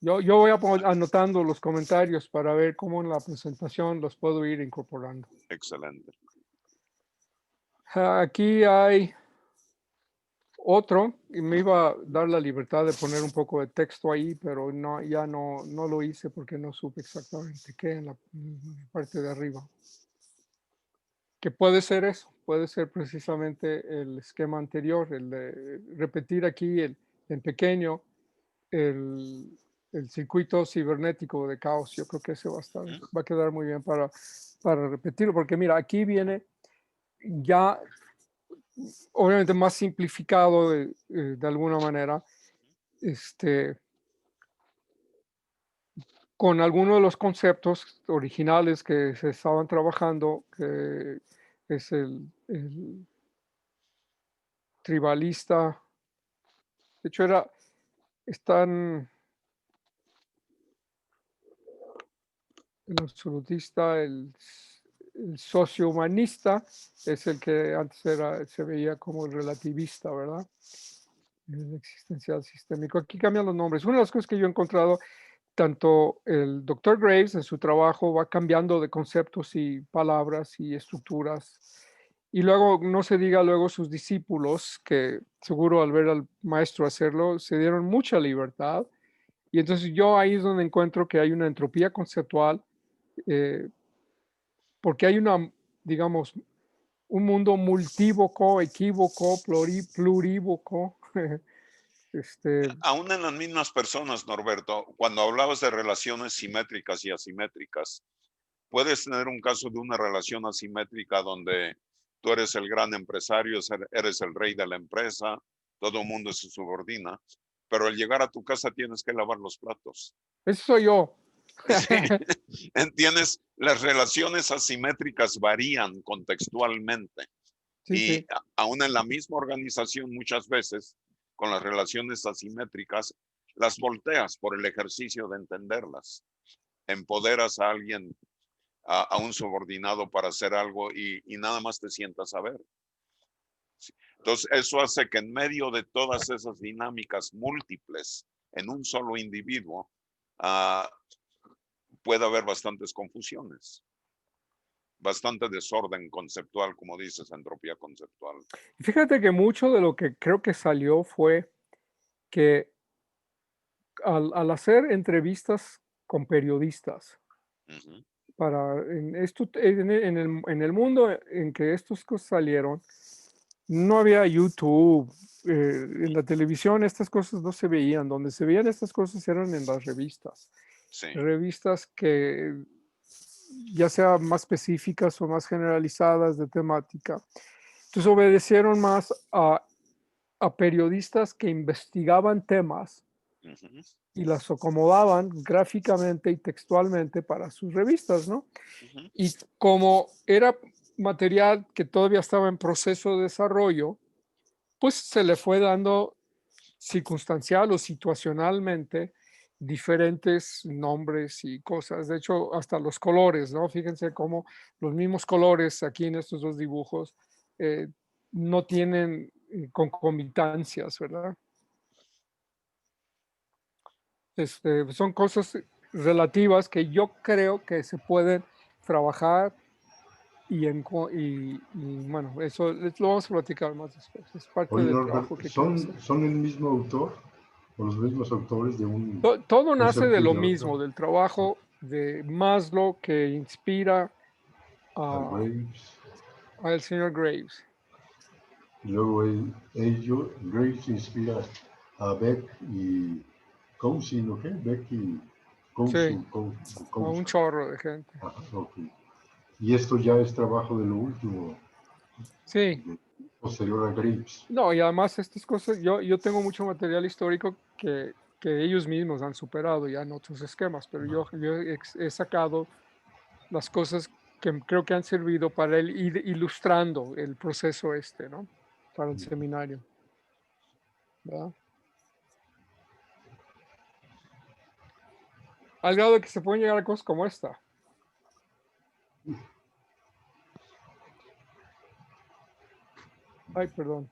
A: Yo voy anotando los comentarios para ver cómo en la presentación los puedo ir incorporando.
D: Excelente.
A: Aquí hay otro, y me iba a dar la libertad de poner un poco de texto ahí, pero ya no lo hice porque no supe exactamente qué en la parte de arriba. Que puede ser eso, puede ser precisamente el esquema anterior, el de repetir aquí en pequeño el circuito cibernético de caos. Yo creo que ese va a quedar muy bien para repetirlo, porque mira, aquí viene ya obviamente más simplificado de alguna manera, con algunos de los conceptos originales que se estaban trabajando, que es el tribalista. De hecho, están el absolutista, el sociohumanista, es el que antes se veía como el relativista, ¿verdad? El existencial sistémico. Aquí cambian los nombres. Una de las cosas que yo he encontrado, tanto el Dr. Graves en su trabajo va cambiando de conceptos y palabras y estructuras. Y luego, no se diga luego sus discípulos, que seguro al ver al maestro hacerlo, se dieron mucha libertad. Y entonces yo ahí es donde encuentro que hay una entropía conceptual, porque hay digamos, un mundo multívoco, equívoco, plurívoco.
D: Aún en las mismas personas, Norberto, cuando hablabas de relaciones simétricas y asimétricas, puedes tener un caso de una relación asimétrica donde tú eres el gran empresario, eres el rey de la empresa, todo el mundo se subordina, pero al llegar a tu casa tienes que lavar los platos.
A: Eso soy yo.
D: Sí. ¿Entiendes? Las relaciones asimétricas varían contextualmente.
A: Sí,
D: y
A: sí.
D: Aún en la misma organización muchas veces, con las relaciones asimétricas, las volteas por el ejercicio de entenderlas. Empoderas a alguien, a un subordinado para hacer algo y nada más te sientas a ver. Entonces, eso hace que en medio de todas esas dinámicas múltiples en un solo individuo, puede haber bastantes confusiones, bastante desorden conceptual, como dices, entropía conceptual.
A: Fíjate que mucho de lo que creo que salió fue que al hacer entrevistas con periodistas, en el mundo en que estas cosas salieron, no había YouTube, en la televisión estas cosas no se veían, donde se veían estas cosas eran en las revistas.
D: Sí.
A: Revistas que ya sea más específicas o más generalizadas de temática. Entonces obedecieron más a periodistas que investigaban temas
D: Ujú.
A: y las acomodaban gráficamente y textualmente para sus revistas, ¿no?
D: Ujú.
A: Y como era material que todavía estaba en proceso de desarrollo, pues se le fue dando circunstancial o situacionalmente diferentes nombres y cosas. De hecho, hasta los colores, ¿no? Fíjense cómo los mismos colores aquí en estos dos dibujos eh, no tienen concomitancias, ¿verdad? Son cosas relativas que yo creo que se pueden trabajar y bueno, eso lo vamos a platicar más después. Es parte
B: Oye,
A: del
B: Norbert,
A: trabajo que quiero hacer.
B: ¿son el mismo autor o los mismos autores de un
A: Todo nace de
B: concepto y
A: lo
B: de
A: mismo,
B: otro?
A: del trabajo de Maslow que inspira
B: A
A: a,
B: Graves,
A: al señor Graves.
B: y luego Graves inspira a Beck y Cousin, ¿no qué? Beck y
A: Sí, a un
B: Cousin.
A: chorro de gente.
B: Ajá, ok. Y esto ya es trabajo de lo último,
A: Sí,
B: posterior a Graves.
A: no, y además estas cosas, yo tengo mucho material histórico que ellos mismos han superado ya en otros esquemas, pero yo he sacado las cosas que creo que han servido para él ir ilustrando el proceso este, ¿no? Para el seminario, ¿verdad? Al grado de que se pueden llegar a cosas como esta. Ay, perdón.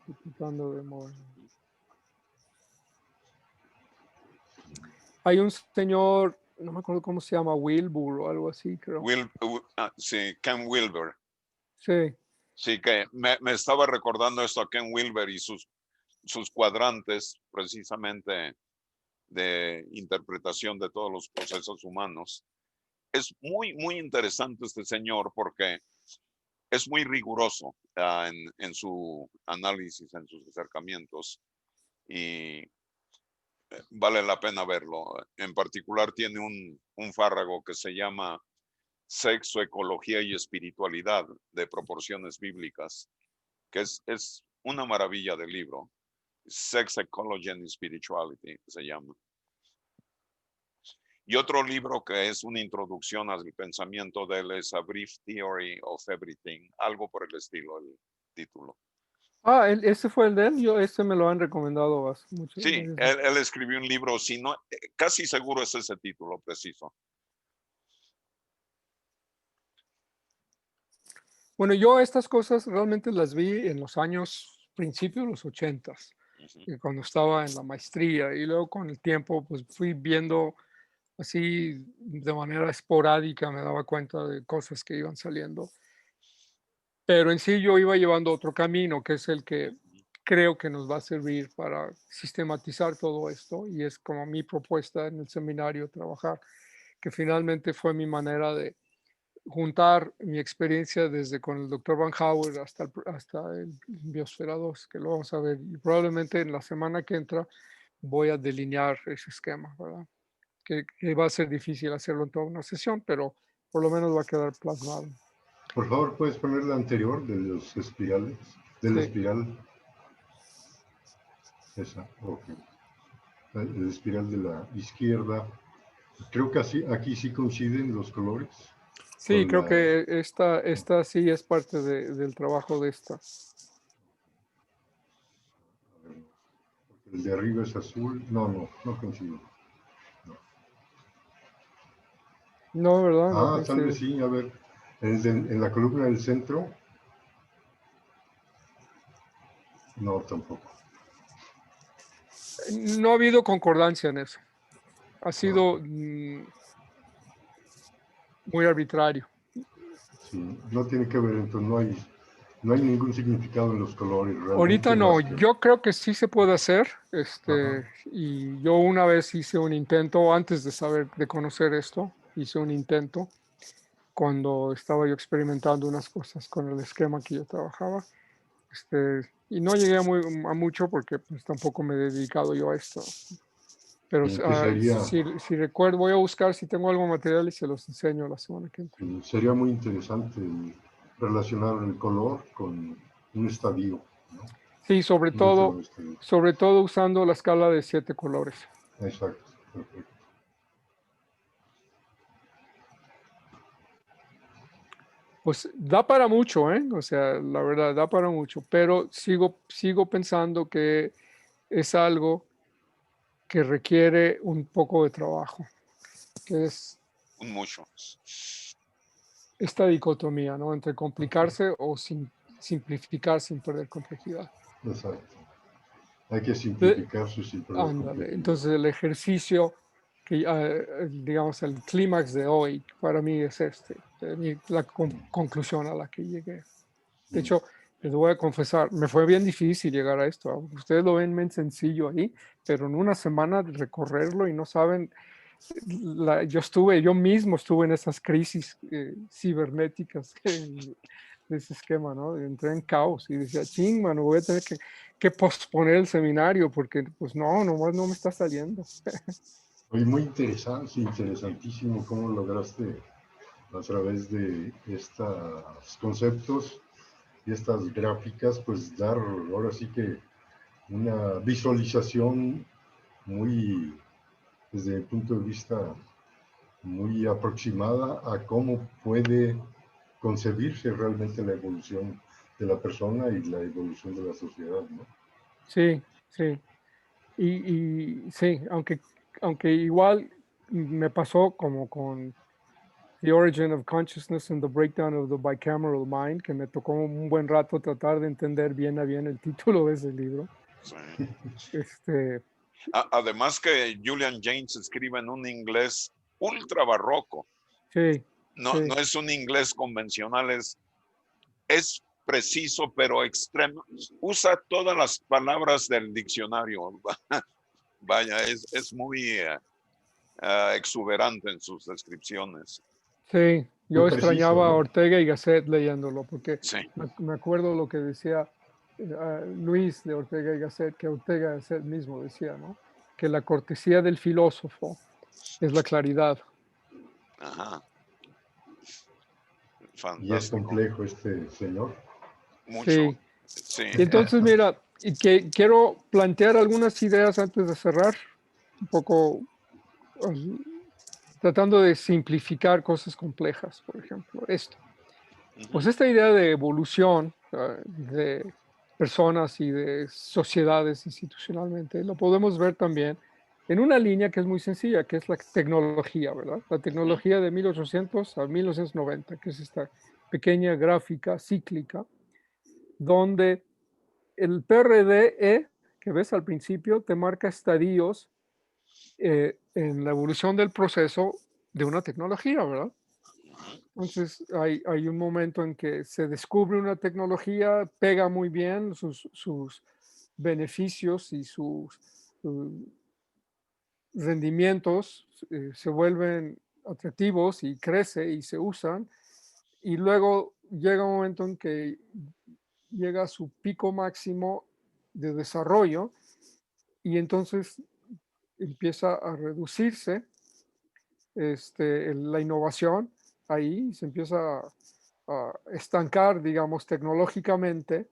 A: Estoy tratando de mover. Hay un señor, no me acuerdo cómo se llama, Wilbur o algo así, creo.
D: Sí, Ken Wilber.
A: Sí,
D: Sí, que me estaba recordando esto a Ken Wilber y sus cuadrantes precisamente de interpretación de todos los procesos humanos. Es muy interesante este señor porque es muy riguroso en su análisis, en sus acercamientos y vale la pena verlo. En particular tiene un fárrago que se llama Sexo, Ecología y Espiritualidad de proporciones bíblicas, que es una maravilla de libro. Sex, Ecology and Spirituality se llama. Y otro libro que es una introducción al pensamiento de él es A Brief Theory of Everything, algo por el estilo, el título.
A: Ah, ese fue el de él. Ese me lo han recomendado mucho.
D: Sí, él escribió un libro, si no, casi seguro es ese título preciso.
A: Bueno, yo estas cosas realmente las vi en los años, principios de los 80s,
D: Ujú.
A: cuando estaba en la maestría. Y luego con el tiempo, pues fui viendo así de manera esporádica, me daba cuenta de cosas que iban saliendo. Pero en sí yo iba llevando otro camino, que es el que creo que nos va a servir para sistematizar todo esto, y es como mi propuesta en el seminario trabajar, que finalmente fue mi manera de juntar mi experiencia desde con el doctor Van Hauer hasta el Biosfera 2, que lo vamos a ver, y probablemente en la semana que entra voy a delinear ese esquema, ¿verdad? Que va a ser difícil hacerlo en toda una sesión, pero por lo menos va a quedar plasmado.
B: Por favor, ¿puedes poner la anterior de los espirales? De la
A: Sí.
B: espiral. Esa, ok. La espiral de la izquierda. Creo que así, aquí sí coinciden los colores
A: Sí,
B: con
A: creo
B: la...
A: que esta sí es parte del trabajo de esta.
B: El de arriba es azul. No coincide.
A: No, ¿verdad? No
B: Ah, tal vez
A: coincide.
B: sí, a ver. En la columna del centro, no, tampoco.
A: No ha habido concordancia en eso. Ha
B: No,
A: sido muy arbitrario.
B: sí, no tiene que ver, entonces no hay ningún significado en los colores realmente
A: Ahorita no,
B: más que...
A: yo creo que sí se puede hacer,
B: Ajá.
A: y yo una vez hice un intento, antes de conocer esto, hice un intento cuando estaba yo experimentando unas cosas con el esquema que yo trabajaba, y no llegué a mucho porque pues tampoco me he dedicado yo a esto, pero
B: Que sería,
A: si recuerdo, voy a buscar si tengo algo material y se los enseño la semana que entra.
B: sería muy interesante relacionar el color con un estadio, ¿no?
A: Sí, sobre
B: No te lo
A: todo,
B: investigué.
A: sobre todo usando la escala de 7 colores.
B: Exacto, perfecto.
A: Pues da para mucho, ¿eh? O sea, la verdad, da para mucho, pero sigo pensando que es algo que requiere un poco de trabajo, que es
D: Mucho.
A: esta dicotomía, ¿no? Entre complicarse o simplificar sin perder complejidad.
B: Exacto. Hay que
A: Eh,
B: simplificar su perder
A: Ándale,
B: complejidad.
A: entonces el ejercicio que, digamos, el clímax de hoy para mí es la conclusión a la que llegué. De hecho, les voy a confesar, me fue bien difícil llegar a esto. Ustedes lo ven bien sencillo ahí, pero en una semana de recorrerlo y no saben, yo mismo estuve en esas crisis cibernéticas de ese esquema, ¿no? Entré en caos y decía, ching, mano, voy a tener que posponer el seminario porque, pues no, nomás no me está saliendo.
B: Oye, muy interesante, interesantísimo cómo lograste a través de estos conceptos y estas gráficas, pues dar ahora sí que una visualización muy, desde el punto de vista muy aproximada a cómo puede concebirse realmente la evolución de la persona y la evolución de la sociedad, ¿no?
A: Sí, sí. Y sí, aunque igual me pasó como con The Origin of Consciousness and the Breakdown of the Bicameral Mind, que me tocó un buen rato tratar de entender bien a bien el título de ese libro.
D: Sí.
A: Este,
D: Además que Julian James escribe en un inglés ultra barroco.
A: sí,
D: No,
A: sí,
D: no es un inglés convencional, es preciso, pero extremo. Usa todas las palabras del diccionario. Vaya, es muy exuberante en sus descripciones.
A: sí.
B: Muy
A: Yo
B: preciso,
A: extrañaba a
B: ¿no?
A: Ortega y Gasset leyéndolo, porque
D: Sí,
A: me acuerdo lo que decía Luis de Ortega y Gasset, que Ortega y Gasset mismo decía, ¿no? Que la cortesía del filósofo es la claridad.
D: ajá,
B: Y es
D: fantástico.
B: complejo este señor.
D: Mucho,
A: Sí.
D: sí.
A: Y entonces, mira, y que quiero plantear algunas ideas antes de cerrar, un poco um, tratando de simplificar cosas complejas, por ejemplo, esto. Pues
D: Ujú,
A: esta idea de evolución de personas y de sociedades institucionalmente, lo podemos ver también en una línea que es muy sencilla, que es la tecnología, ¿verdad? La
D: ujú,
A: tecnología de 1800 a 1990, que es esta pequeña gráfica cíclica, donde el PRDE que ves al principio te marca estadios en la evolución del proceso de una tecnología, ¿verdad?
D: ujú.
A: Entonces hay un momento en que se descubre una tecnología, pega muy bien sus beneficios y sus rendimientos se vuelven atractivos y crece y se usan. Y luego llega un momento en que llega a su pico máximo de desarrollo y entonces empieza a reducirse la innovación ahí, se empieza a estancar, digamos, tecnológicamente,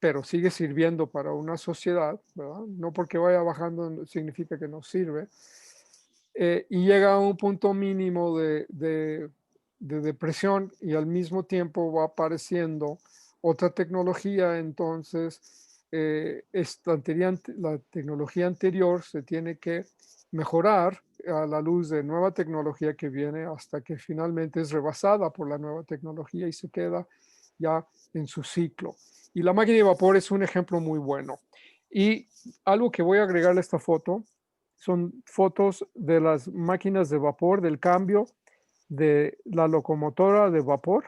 A: pero sigue sirviendo para una sociedad, ¿verdad? No porque vaya bajando significa que no sirve. Y llega a un punto mínimo de depresión y al mismo tiempo va apareciendo otra tecnología, entonces la tecnología anterior se tiene que mejorar a la luz de nueva tecnología que viene hasta que finalmente es rebasada por la nueva tecnología y se queda ya en su ciclo. Y la máquina de vapor es un ejemplo muy bueno. Y algo que voy a agregarle a esta foto son fotos de las máquinas de vapor, del cambio de la locomotora de vapor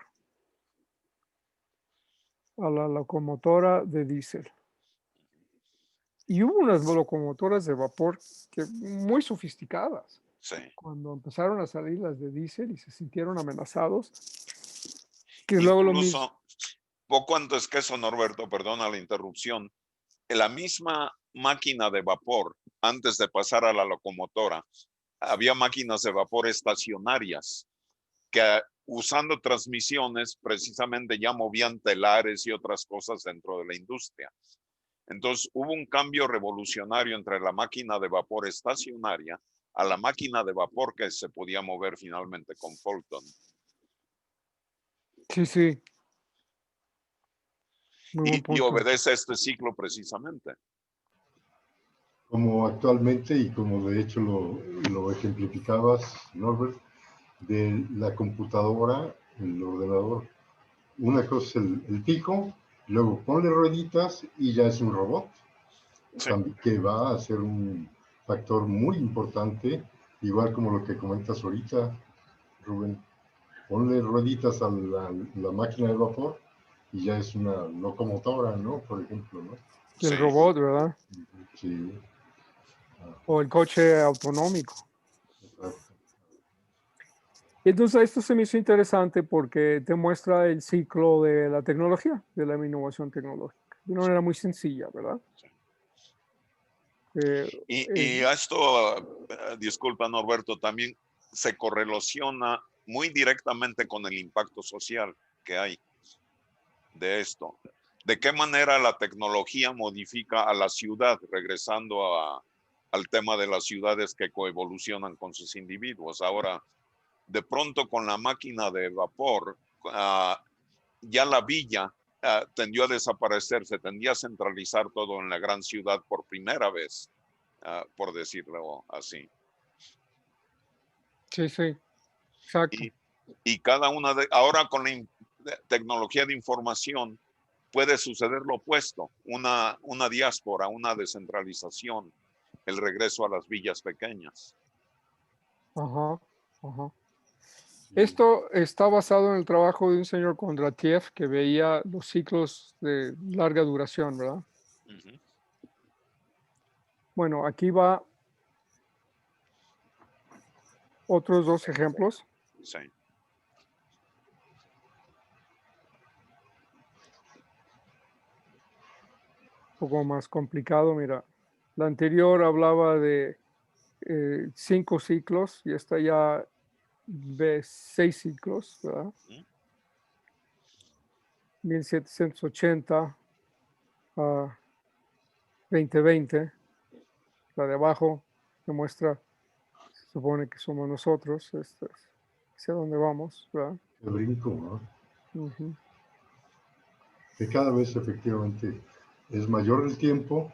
A: a la locomotora de diésel. Y hubo unas locomotoras de vapor muy sofisticadas.
D: Sí.
A: Cuando empezaron a salir las de diésel y se sintieron amenazados, que luego lo mismo.
D: Incluso poco antes que eso, Norberto, perdona la interrupción, en la misma máquina de vapor, antes de pasar a la locomotora, había máquinas de vapor estacionarias que usando transmisiones precisamente ya movían telares y otras cosas dentro de la industria. Entonces hubo un cambio revolucionario entre la máquina de vapor estacionaria a la máquina de vapor que se podía mover finalmente con Fulton.
A: Sí, sí. Muy buen
D: Y
A: punto.
D: obedece a este ciclo precisamente.
B: Como actualmente, y como de hecho lo ejemplificabas, Norbert, de la computadora, el ordenador. Una cosa es el pico, luego ponle rueditas y ya es un robot,
D: Sí.
B: que va a ser un factor muy importante, igual como lo que comentas ahorita, Rubén. Ponle rueditas a la máquina de vapor y ya es una locomotora, ¿no? Por ejemplo, ¿no?
A: El
D: Sí.
A: robot, ¿verdad?
B: Sí,
A: O el coche autonómico.
B: exacto.
A: Entonces, esto se me hizo interesante porque te muestra el ciclo de la tecnología, de la innovación tecnológica, de una manera muy sencilla, ¿verdad?
D: Sí.
A: Eh,
D: Y esto, disculpa Norberto, también se correlaciona muy directamente con el impacto social que hay de esto. ¿De qué manera la tecnología modifica a la ciudad, regresando al tema de las ciudades que coevolucionan con sus individuos? Ahora, de pronto con la máquina de vapor, ya la villa tendió a desaparecer, se tendía a centralizar todo en la gran ciudad por primera vez, por decirlo así.
A: sí, sí, exacto.
D: Y cada una ahora con la tecnología de información puede suceder lo opuesto, una diáspora, una descentralización, el regreso a las villas pequeñas.
A: Ajá, ajá. Esto está basado en el trabajo de un señor Kondratiev que veía los ciclos de larga duración, ¿verdad?
D: Uh-huh.
A: Bueno, aquí va otros dos ejemplos.
D: Sí.
A: Un poco más complicado, mira. La anterior hablaba de 5 ciclos y esta ya ve 6 ciclos, ¿verdad? 1780 a 2020. La de abajo que muestra, se supone que somos nosotros, esta es hacia dónde vamos, ¿verdad?
B: El brinco, ¿no?
A: Uh-huh.
B: Que cada vez efectivamente es mayor el tiempo,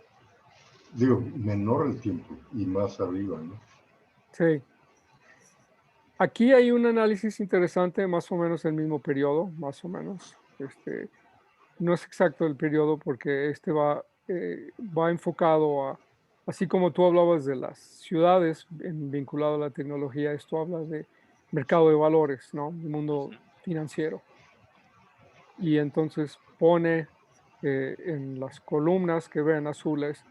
B: digo, menor el tiempo y más arriba, ¿no?
A: Sí. Aquí hay un análisis interesante, más o menos el mismo periodo, más o menos. No es exacto el periodo porque va enfocado a, así como tú hablabas de las ciudades vinculado a la tecnología, esto habla de mercado de valores, ¿no? El mundo financiero. Y entonces pone en las columnas que ven azules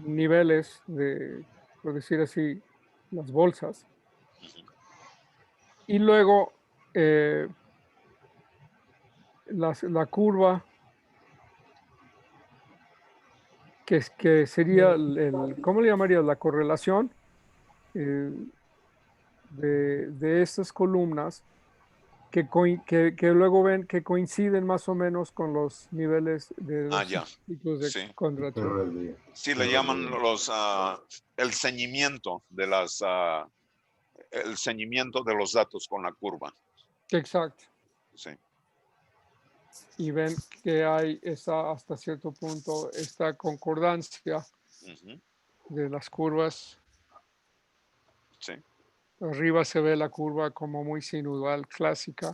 A: niveles de, por decir así, las bolsas. Y luego la curva que sería ¿cómo le llamarías? La correlación eh, de estas columnas que luego ven que coinciden más o menos con los niveles de los
D: Ya.
A: ciclos de
D: Sí.
A: Kondratiev.
B: PRD.
D: Sí, le llaman el ceñimiento de el ceñimiento de los datos con la curva.
A: Exacto.
D: Sí.
A: Y ven que hay hasta cierto punto esta concordancia
D: Uh-huh.
A: de las curvas.
D: Sí.
A: Arriba se ve la curva como muy sinusoidal clásica,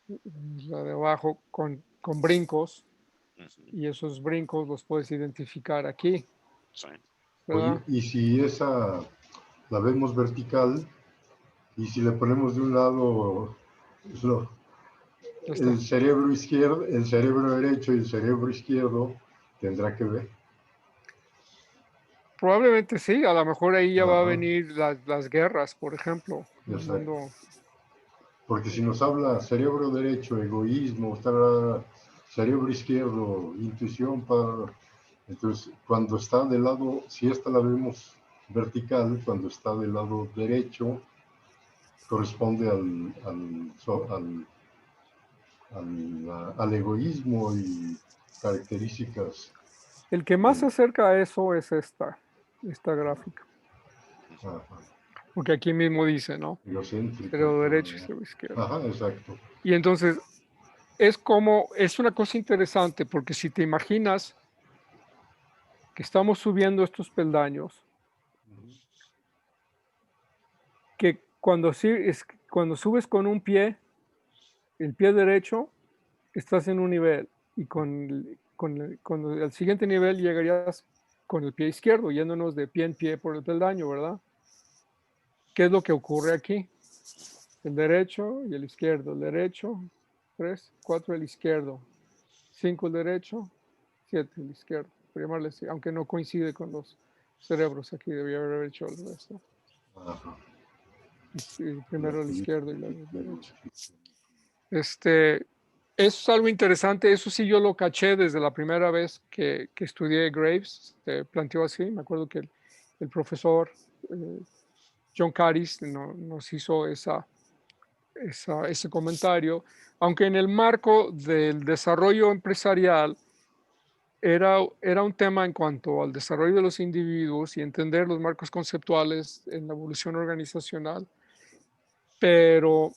A: la de abajo con brincos,
D: Uh-huh.
A: y esos brincos los puedes identificar aquí,
D: Sí.
B: Oye,
A: ¿verdad?
B: y si esa la vemos vertical, y si le ponemos de un lado
A: Ya
B: el
A: está.
B: cerebro izquierdo, el cerebro derecho y el cerebro izquierdo, tendrá que ver.
A: Probablemente sí, a lo mejor ahí ya va a
B: Ajá,
A: venir las guerras, por ejemplo, el
B: exacto.
A: mundo.
B: Porque si nos habla cerebro derecho, egoísmo, cerebro izquierdo, intuición, entonces cuando está del lado, si esta la vemos vertical, cuando está del lado derecho, corresponde al egoísmo y características
A: El que más se acerca a eso es esta gráfica.
B: Ajá.
A: Porque aquí mismo dice, ¿no?
B: Egocéntrico.
A: Cero derecho y cero izquierdo.
B: Ajá, exacto.
A: Y entonces es una cosa interesante, porque si te imaginas que estamos subiendo estos peldaños, que cuando subes con un pie, el pie derecho, estás en un nivel, y con el siguiente nivel llegarías con el pie izquierdo, yéndonos de pie en pie por el peldaño, ¿verdad? ¿Qué es lo que ocurre aquí? El derecho y el izquierdo, el derecho, 3, 4 el izquierdo, 5 el derecho, 7 el izquierdo, por llamarle así, aunque no coincide con los cerebros, aquí debía haber hecho el resto.
B: Ajá.
A: Primero el izquierdo y luego el derecho. Eso es algo interesante, eso sí yo lo caché desde la primera vez que estudié Graves, se planteó así, me acuerdo que el profesor John Caris nos hizo ese comentario, aunque en el marco del desarrollo empresarial era un tema en cuanto al desarrollo de los individuos y entender los marcos conceptuales en la evolución organizacional, pero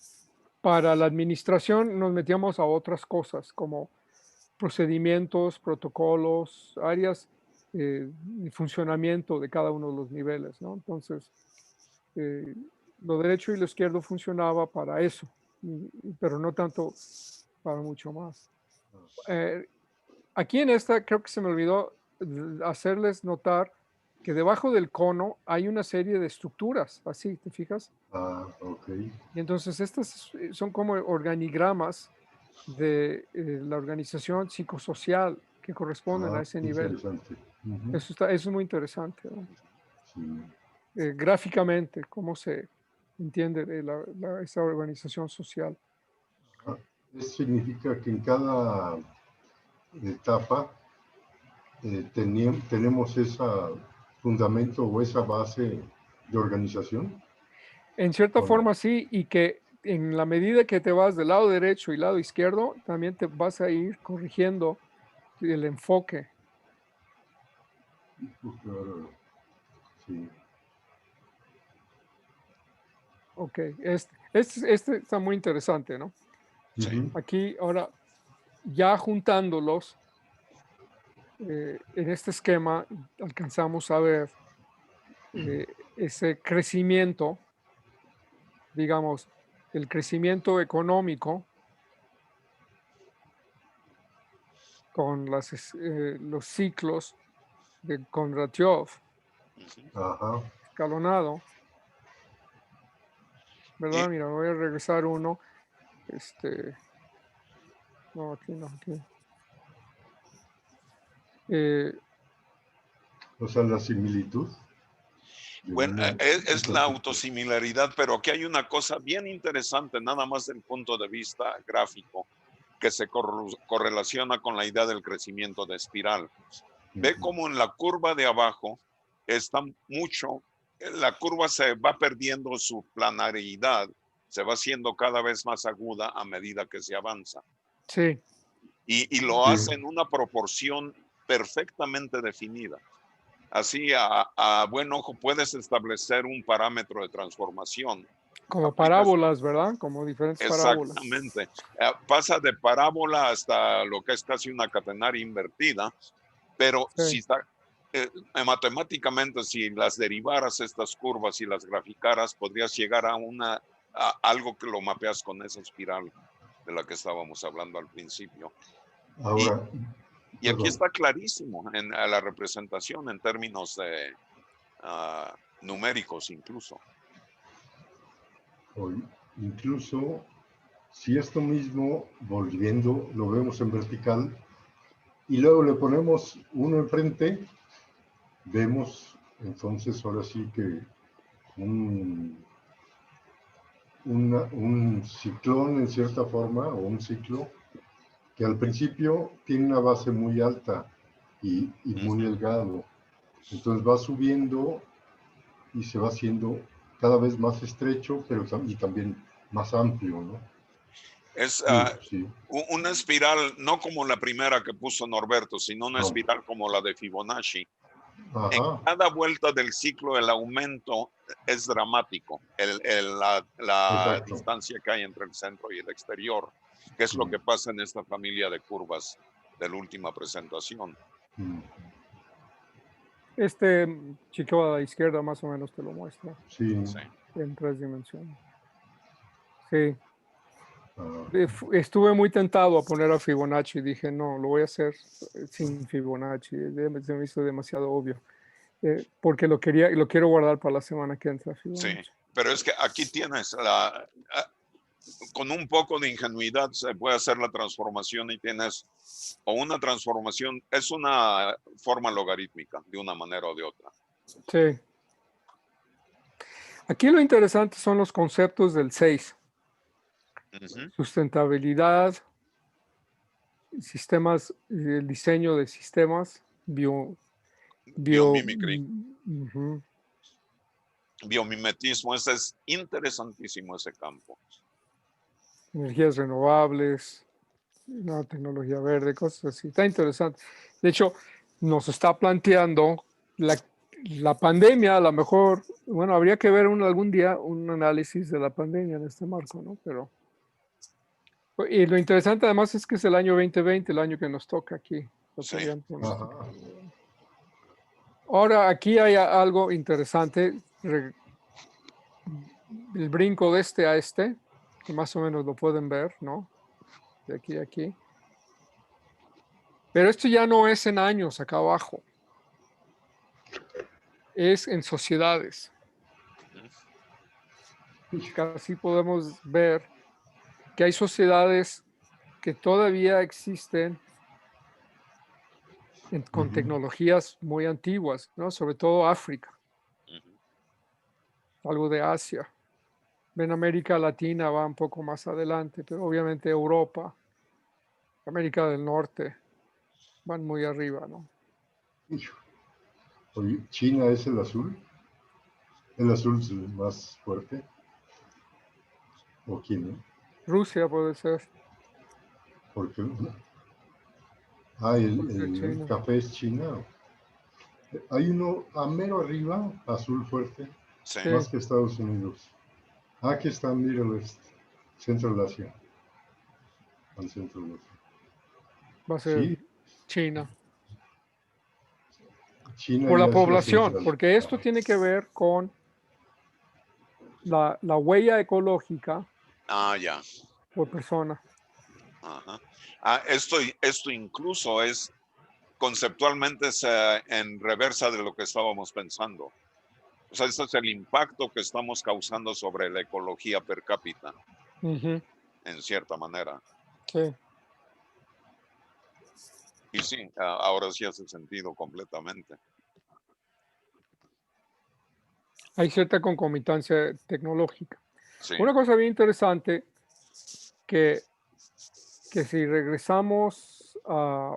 A: para la administración nos metíamos a otras cosas como procedimientos, protocolos, áreas de funcionamiento de cada uno de los niveles, ¿no? Entonces, lo derecho y lo izquierdo funcionaba para eso, pero no tanto para mucho más. Aquí en esta creo que se me olvidó hacerles notar que debajo del cono hay una serie de estructuras, así, ¿te fijas?
B: Ah, ok.
A: Y entonces estas son como organigramas de la organización psicosocial que corresponden a ese nivel.
B: Interesante. Ujú.
A: Eso es muy interesante, ¿no?
B: Sí.
A: Gráficamente, cómo se entiende esa organización social.
B: Ah, eso significa que en cada etapa tenemos ese fundamento o esa base de organización.
A: En cierta
B: ¿O no?
A: forma sí, y que en la medida que te vas del lado derecho y lado izquierdo, también te vas a ir corrigiendo el enfoque.
B: Claro, sí.
A: Ok, este está muy interesante, ¿no?
D: Sí.
B: Ujú.
A: Aquí ahora, ya juntándolos, en este esquema alcanzamos a ver ese crecimiento, digamos, el crecimiento económico con los ciclos de Kondratiev,
D: Ujú.
B: Ajá.
A: escalonado,
D: Y
A: ¿verdad? Mira, voy a regresar uno. No, aquí no, aquí.
B: O sea, la similitud. De
D: bueno,
B: una
D: es la
B: superficie.
D: autosimilaridad, pero aquí hay una cosa bien interesante, nada más del punto de vista gráfico, que se correlaciona con la idea del crecimiento de espiral. Ve
B: Ujú.
D: cómo en la curva de abajo está mucho, la curva se va perdiendo su planariedad, se va haciendo cada vez más aguda a medida que se avanza.
A: Sí,
D: Y lo
B: Sí.
D: hace en una proporción perfectamente definida. Así, a buen ojo, puedes establecer un parámetro de transformación.
A: como
D: Aplicas
A: parábolas, ¿verdad? Como diferentes parábolas.
D: exactamente. Pasa de parábola hasta lo que es casi una catenaria invertida, pero si
A: Sí,
D: está, matemáticamente, si las derivaras estas curvas y las graficaras, podrías llegar a algo que lo mapeas con esa espiral de la que estábamos hablando al principio. Y,
B: Ahora,
D: y aquí
B: perdón.
D: está clarísimo en la representación en términos numéricos incluso.
B: Hoy, incluso si esto mismo, volviendo, lo vemos en vertical y luego le ponemos uno enfrente, vemos entonces ahora sí que un ciclón en cierta forma o un ciclo que al principio tiene una base muy alta y muy
D: Ujú.
B: delgado. Entonces va subiendo y se va haciendo cada vez más estrecho, pero y también más amplio, ¿no?
D: Es
B: Sí.
D: una espiral, no como la primera que puso Norberto, sino una
B: No.
D: espiral como la de Fibonacci. En
B: Ajá.
D: cada vuelta del ciclo, el aumento es dramático. La
B: Exacto.
D: distancia que hay entre el centro y el exterior, que es lo que pasa en esta familia de curvas de la última presentación.
A: Este chico a la izquierda más o menos te lo muestra
B: Sí.
D: Sí.
A: en 3 dimensiones. Sí.
B: Ah,
A: Estuve muy tentado a poner a Fibonacci. Dije, no, lo voy a hacer sin Fibonacci. Se me hizo demasiado obvio. Porque lo quiero guardar para la semana que entra,
D: Sí,
A: Fibonacci.
D: pero es que aquí tienes con un poco de ingenuidad se puede hacer la transformación y tienes o una transformación, es una forma logarítmica de una manera o de otra.
A: Sí. Aquí lo interesante son los conceptos del 6. Sustentabilidad, sistemas, el diseño de sistemas,
D: Biomimicry,
A: ujú,
D: biomimetismo, ese es interesantísimo ese campo.
A: energías renovables, nueva tecnología verde, cosas así. Está interesante. De hecho, nos está planteando la pandemia, a lo mejor, bueno, habría que ver algún día un análisis de la pandemia en este marco, ¿no? Pero, y lo interesante además es que es el año 2020, el año que nos toca aquí.
D: Sí.
B: ajá.
A: Ahora, aquí hay algo interesante, el brinco de este a este, que más o menos lo pueden ver, ¿no? De aquí a aquí. Pero esto ya no es en años acá abajo, es en sociedades. Casi podemos ver que hay sociedades que todavía existen con tecnologías muy antiguas, ¿no? Sobre todo África, algo de Asia. En América Latina va un poco más adelante, pero obviamente Europa, América del Norte, van muy arriba, ¿no?
B: Oye, ¿China es el azul? ¿El azul es el más fuerte? ¿O quién es?
A: Rusia puede ser,
B: Porque
A: puede ser
B: el
A: China.
B: café es China. Hay uno a mero arriba, azul fuerte,
D: Sí.
A: Sí,
B: más que Estados Unidos. Aquí está Middle East, Central Asia. Al Central Asia.
A: va a ser
B: Sí,
A: China.
B: China
A: Por
B: y
A: la
B: Asia
A: población,
B: Central.
A: porque esto tiene que ver con la huella ecológica
D: Ya.
A: por persona.
D: Ajá. Esto incluso es conceptualmente es en reversa de lo que estábamos pensando. O sea, este es el impacto que estamos causando sobre la ecología per cápita,
A: Ujú,
D: en cierta manera.
A: sí.
D: Y sí, ahora sí hace sentido completamente.
A: Hay cierta concomitancia tecnológica.
D: Sí.
A: Una cosa bien interesante que si regresamos a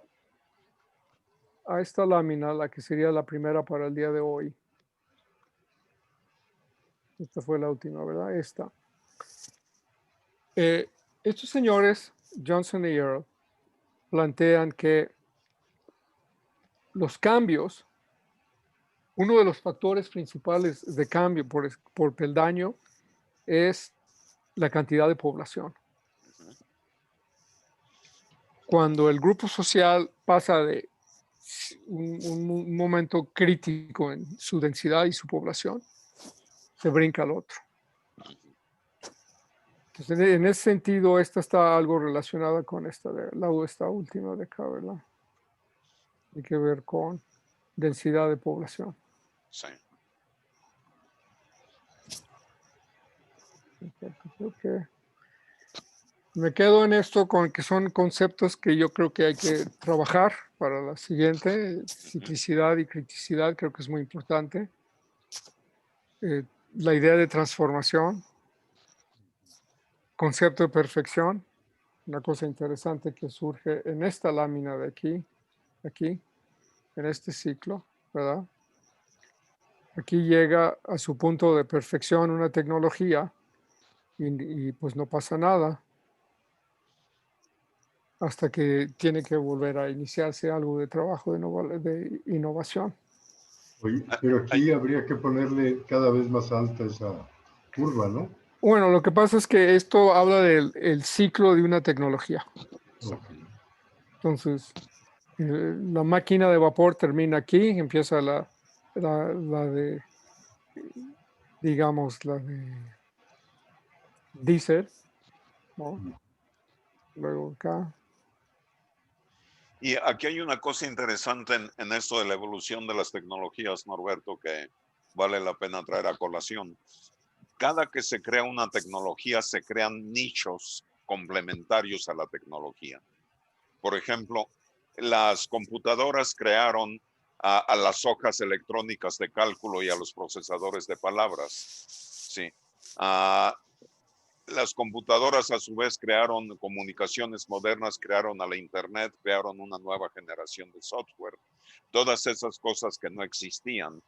A: esta lámina, la que sería la primera para el día de hoy. Esta fue la última, ¿verdad? Esta. Estos señores, Johnson y Earl, plantean que los cambios, uno de los factores principales de cambio por peldaño es la cantidad de población. Cuando el grupo social pasa de un momento crítico en su densidad y su población, se brinca al otro. Entonces, en ese sentido, esta está algo relacionada con esta última de acá, ¿verdad? Hay que ver con densidad de población.
D: Sí.
A: Creo que me quedo en esto con que son conceptos que yo creo que hay que trabajar para la siguiente. Ciclicidad y criticidad creo que es muy importante. La idea de transformación, concepto de perfección, una cosa interesante que surge en esta lámina de aquí, en este ciclo, ¿verdad? Aquí llega a su punto de perfección una tecnología y pues no pasa nada. hasta que tiene que volver a iniciarse algo de trabajo de innovación.
B: Oye, pero aquí habría que ponerle cada vez más alta esa curva, ¿no?
A: Bueno, lo que pasa es que esto habla del el ciclo de una tecnología.
B: Ok.
A: Entonces, la máquina de vapor termina aquí, empieza la de, digamos, la de diésel, ¿no? Luego acá.
D: Y aquí hay una cosa interesante en esto de la evolución de las tecnologías, Norberto, que vale la pena traer a colación. Cada que se crea una tecnología, se crean nichos complementarios a la tecnología. Por ejemplo, las computadoras crearon a las hojas electrónicas de cálculo y a los procesadores de palabras. Sí. Las computadoras a su vez crearon comunicaciones modernas, crearon a la Internet, crearon una nueva generación de software. Todas esas cosas que no existían.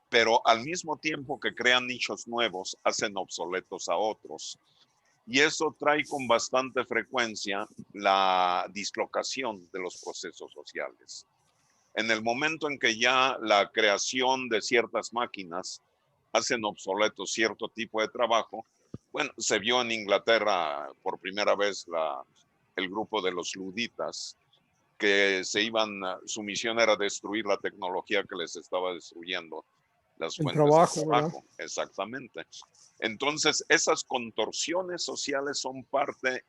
D: Pero al mismo tiempo que crean nichos nuevos, hacen obsoletos a otros. Y eso trae con bastante frecuencia la dislocación de los procesos sociales. En el momento en que ya la creación de ciertas máquinas hacen obsoletos cierto tipo de trabajo, bueno, se vio en Inglaterra por primera vez el grupo de los luditas, que su misión era destruir la tecnología que les estaba destruyendo las
A: El
D: fuentes
A: trabajo,
D: de
A: ¿verdad?
D: trabajo. Exactamente. Entonces, esas contorsiones sociales son parte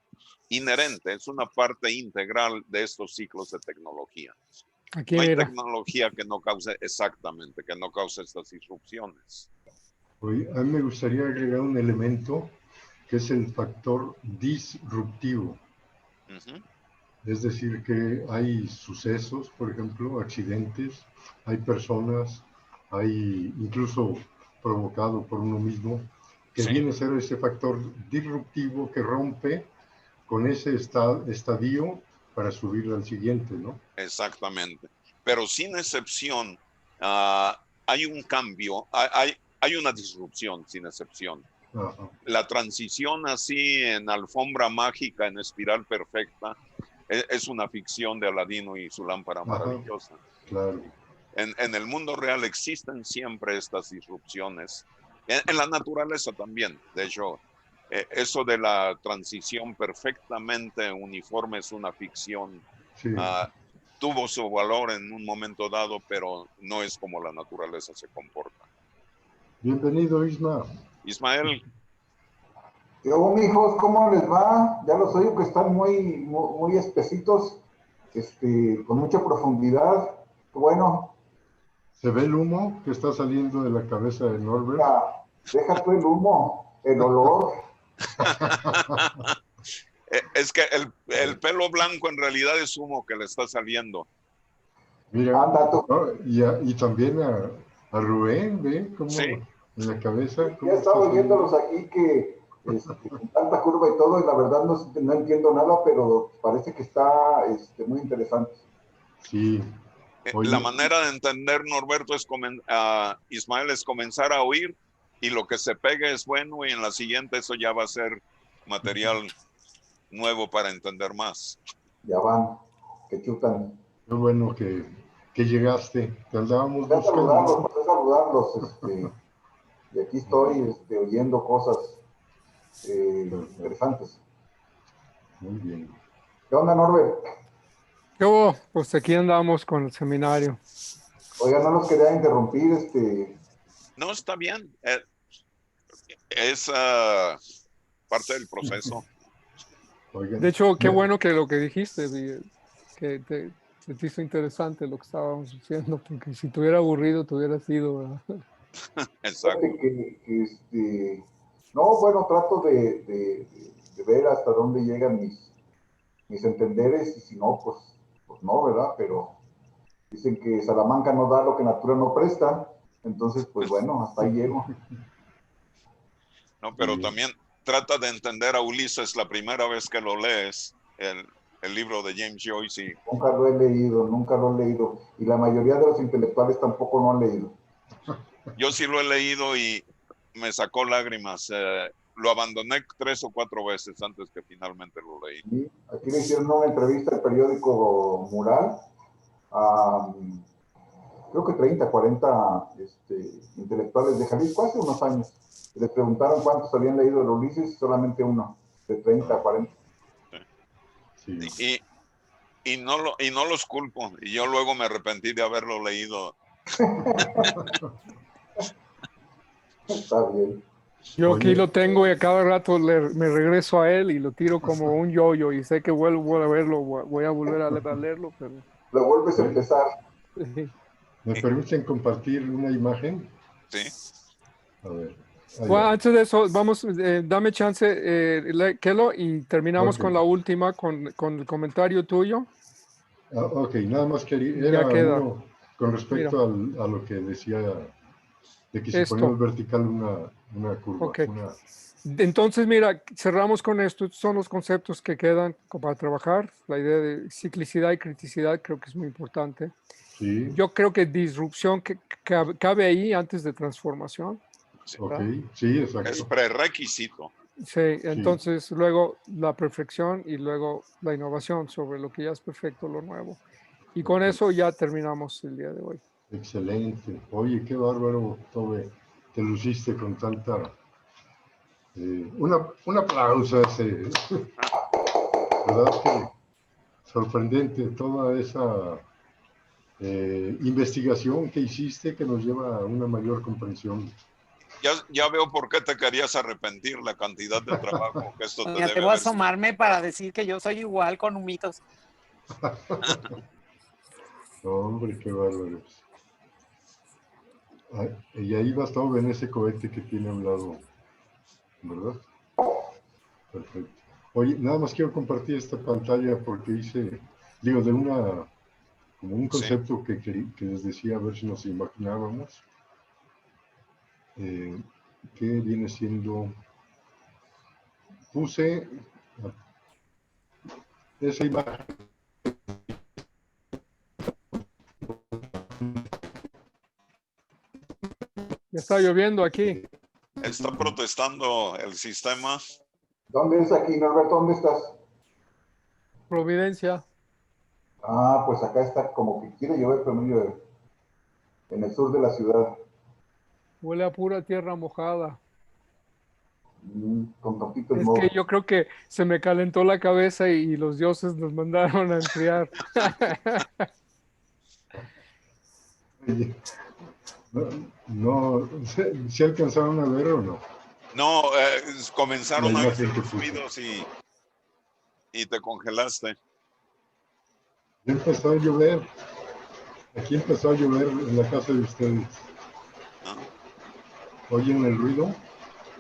D: inherente, es una parte integral de estos ciclos de tecnología.
A: Aquí
D: No hay
A: mira,
D: tecnología que no cause exactamente, que no cause estas disrupciones.
B: Oye, a mí me gustaría agregar un elemento que es el factor disruptivo.
D: Ujú.
B: Es decir, que hay sucesos, por ejemplo, accidentes, hay personas, hay incluso provocado por uno mismo, que
D: Sí,
B: viene a ser ese factor disruptivo que rompe con ese estadio para subir al siguiente, ¿no?
D: exactamente. Pero sin excepción, hay un cambio, hay una disrupción sin excepción.
B: Ajá,
D: La transición así en alfombra mágica, en espiral perfecta, es una ficción de Aladino y su lámpara
B: ajá,
D: maravillosa.
B: claro.
D: En el mundo real existen siempre estas disrupciones. En la naturaleza también. De hecho, eso de la transición perfectamente uniforme es una ficción.
B: Sí.
D: Ah, tuvo su valor en un momento dado, pero no es como la naturaleza se comporta.
B: Bienvenido, Isma.
D: Ismael,
C: Yo, mijos, ¿cómo les va? Ya los oigo que están muy espesitos, con mucha profundidad. Bueno,
B: ¿Se ve el humo que está saliendo de la cabeza de Norbert?
C: deja tú el humo, el olor.
D: es que el pelo blanco en realidad es humo que le está saliendo.
B: Mira,
C: Anda tú.
B: ¿no? Y también a Rubén, ¿ve?
D: Sí,
B: Cómo en la cabeza,
C: Ya
B: cómo está
C: estaba
B: saliendo.
C: oyéndolos aquí que con tanta curva y todo, y la verdad no entiendo nada, pero parece que está muy interesante.
B: Sí,
D: La
B: oye,
D: manera de entender, Norberto, Ismael, es comenzar a oír y lo que se pegue es bueno y en la siguiente eso ya va a ser material nuevo para entender más.
C: Ya van, que chutan.
B: qué bueno que llegaste. Te andábamos buscando.
C: Pasé a saludarlos, y aquí estoy oyendo cosas
B: Perfecto,
C: interesantes.
B: muy bien.
C: ¿Qué onda, Norbert?
A: ¿qué hubo? Pues aquí andamos con el seminario.
C: Oiga, no los quería interrumpir,
D: No, está bien. Es parte del proceso.
B: Oigan,
A: De hecho, qué bueno que lo que dijiste, que se te hizo interesante lo que estábamos diciendo, porque si te hubiera aburrido, te hubiera sido, ¿verdad?
D: Exacto.
C: no, bueno, trato de ver hasta dónde llegan mis entenderes, y si no, pues no, ¿verdad? Pero dicen que Salamanca no da lo que Natura no presta, entonces, pues bueno, hasta ahí llego.
D: No, pero
B: sí,
D: también trata de entender a Ulises la primera vez que lo lees, el libro de James Joyce. Y
C: Nunca lo he leído, y la mayoría de los intelectuales tampoco lo han leído.
D: yo sí lo he leído y me sacó lágrimas. lo abandoné 3 o 4 veces antes que finalmente lo leí.
C: Sí, aquí le hicieron una entrevista al periódico Mural a, creo que 30, 40 intelectuales de Jalisco hace unos años. Les preguntaron cuántos habían leído el Ulises y solamente uno, de 30 a 40.
B: Sí.
D: Y no los culpo. Y yo luego me arrepentí de haberlo leído.
C: Está bien.
A: Yo
B: Oye.
A: aquí lo tengo y a cada rato me regreso a él y lo tiro como un yoyo y sé que vuelvo a verlo, voy a volver a leerlo, pero
C: Lo vuelves a empezar.
B: ¿Me permiten compartir una imagen?
D: Sí.
B: A ver. Ahí
A: bueno,
B: va.
A: antes de eso, vamos, dame chance, Kelo, y terminamos
B: Ok.
A: con la última, con el comentario tuyo.
B: Ok, nada más quería,
A: Ya
B: era
A: queda.
B: uno con respecto a lo que decía de que si ponemos
A: Esto.
B: vertical una curva.
A: Ok. Entonces, mira, cerramos con esto. Estos son los conceptos que quedan para trabajar. La idea de ciclicidad y criticidad creo que es muy importante.
B: Sí,
A: Yo creo que disrupción cabe ahí antes de transformación.
B: ok, sí,
D: Es
B: exacto.
D: prerequisito.
A: Sí, entonces luego la perfección y luego la innovación sobre lo que ya es perfecto, lo nuevo. Y con
B: Ok.
A: eso ya terminamos el día de hoy.
B: Excelente. Oye, qué bárbaro, Tobe. Te luciste con tanta... un aplauso a ese. ¿Verdad que sorprendente toda esa investigación que hiciste que nos lleva a una mayor comprensión?
D: Ya veo por qué te querías arrepentir, la cantidad de trabajo que esto te
E: Me
D: debe
E: atrevo a
D: haber sido.
E: asomarme para decir que yo soy igual con humitos.
B: Hombre, qué bárbaro. Ah, y ahí vas todo en ese cohete que tiene a un lado, ¿verdad? Perfecto. Oye, nada más quiero compartir esta pantalla porque hice, digo, de como un
D: Sí.
B: concepto que les decía, a ver si nos imaginábamos, que viene siendo, puse esa imagen.
A: Ya está lloviendo aquí.
D: Está protestando el sistema.
C: ¿Dónde es aquí, Norberto? ¿Dónde estás?
A: Providencia.
C: Ah, pues acá está como que quiere llover, pero no llueve. En el sur de la ciudad.
A: Huele a pura tierra mojada.
C: Con tantito
A: Es que
C: smog.
A: yo creo que se me calentó la cabeza y los dioses nos mandaron a enfriar.
B: Oye, no, ¿se alcanzaron a ver o no?
D: No,
B: La
D: comenzaron a
B: imagen
D: hacer
B: que
D: los
B: puse.
D: ruidos y te congelaste.
B: Ya empezó a llover. Aquí empezó a llover en la casa de ustedes.
D: ¿No?
B: ¿Oyen el ruido?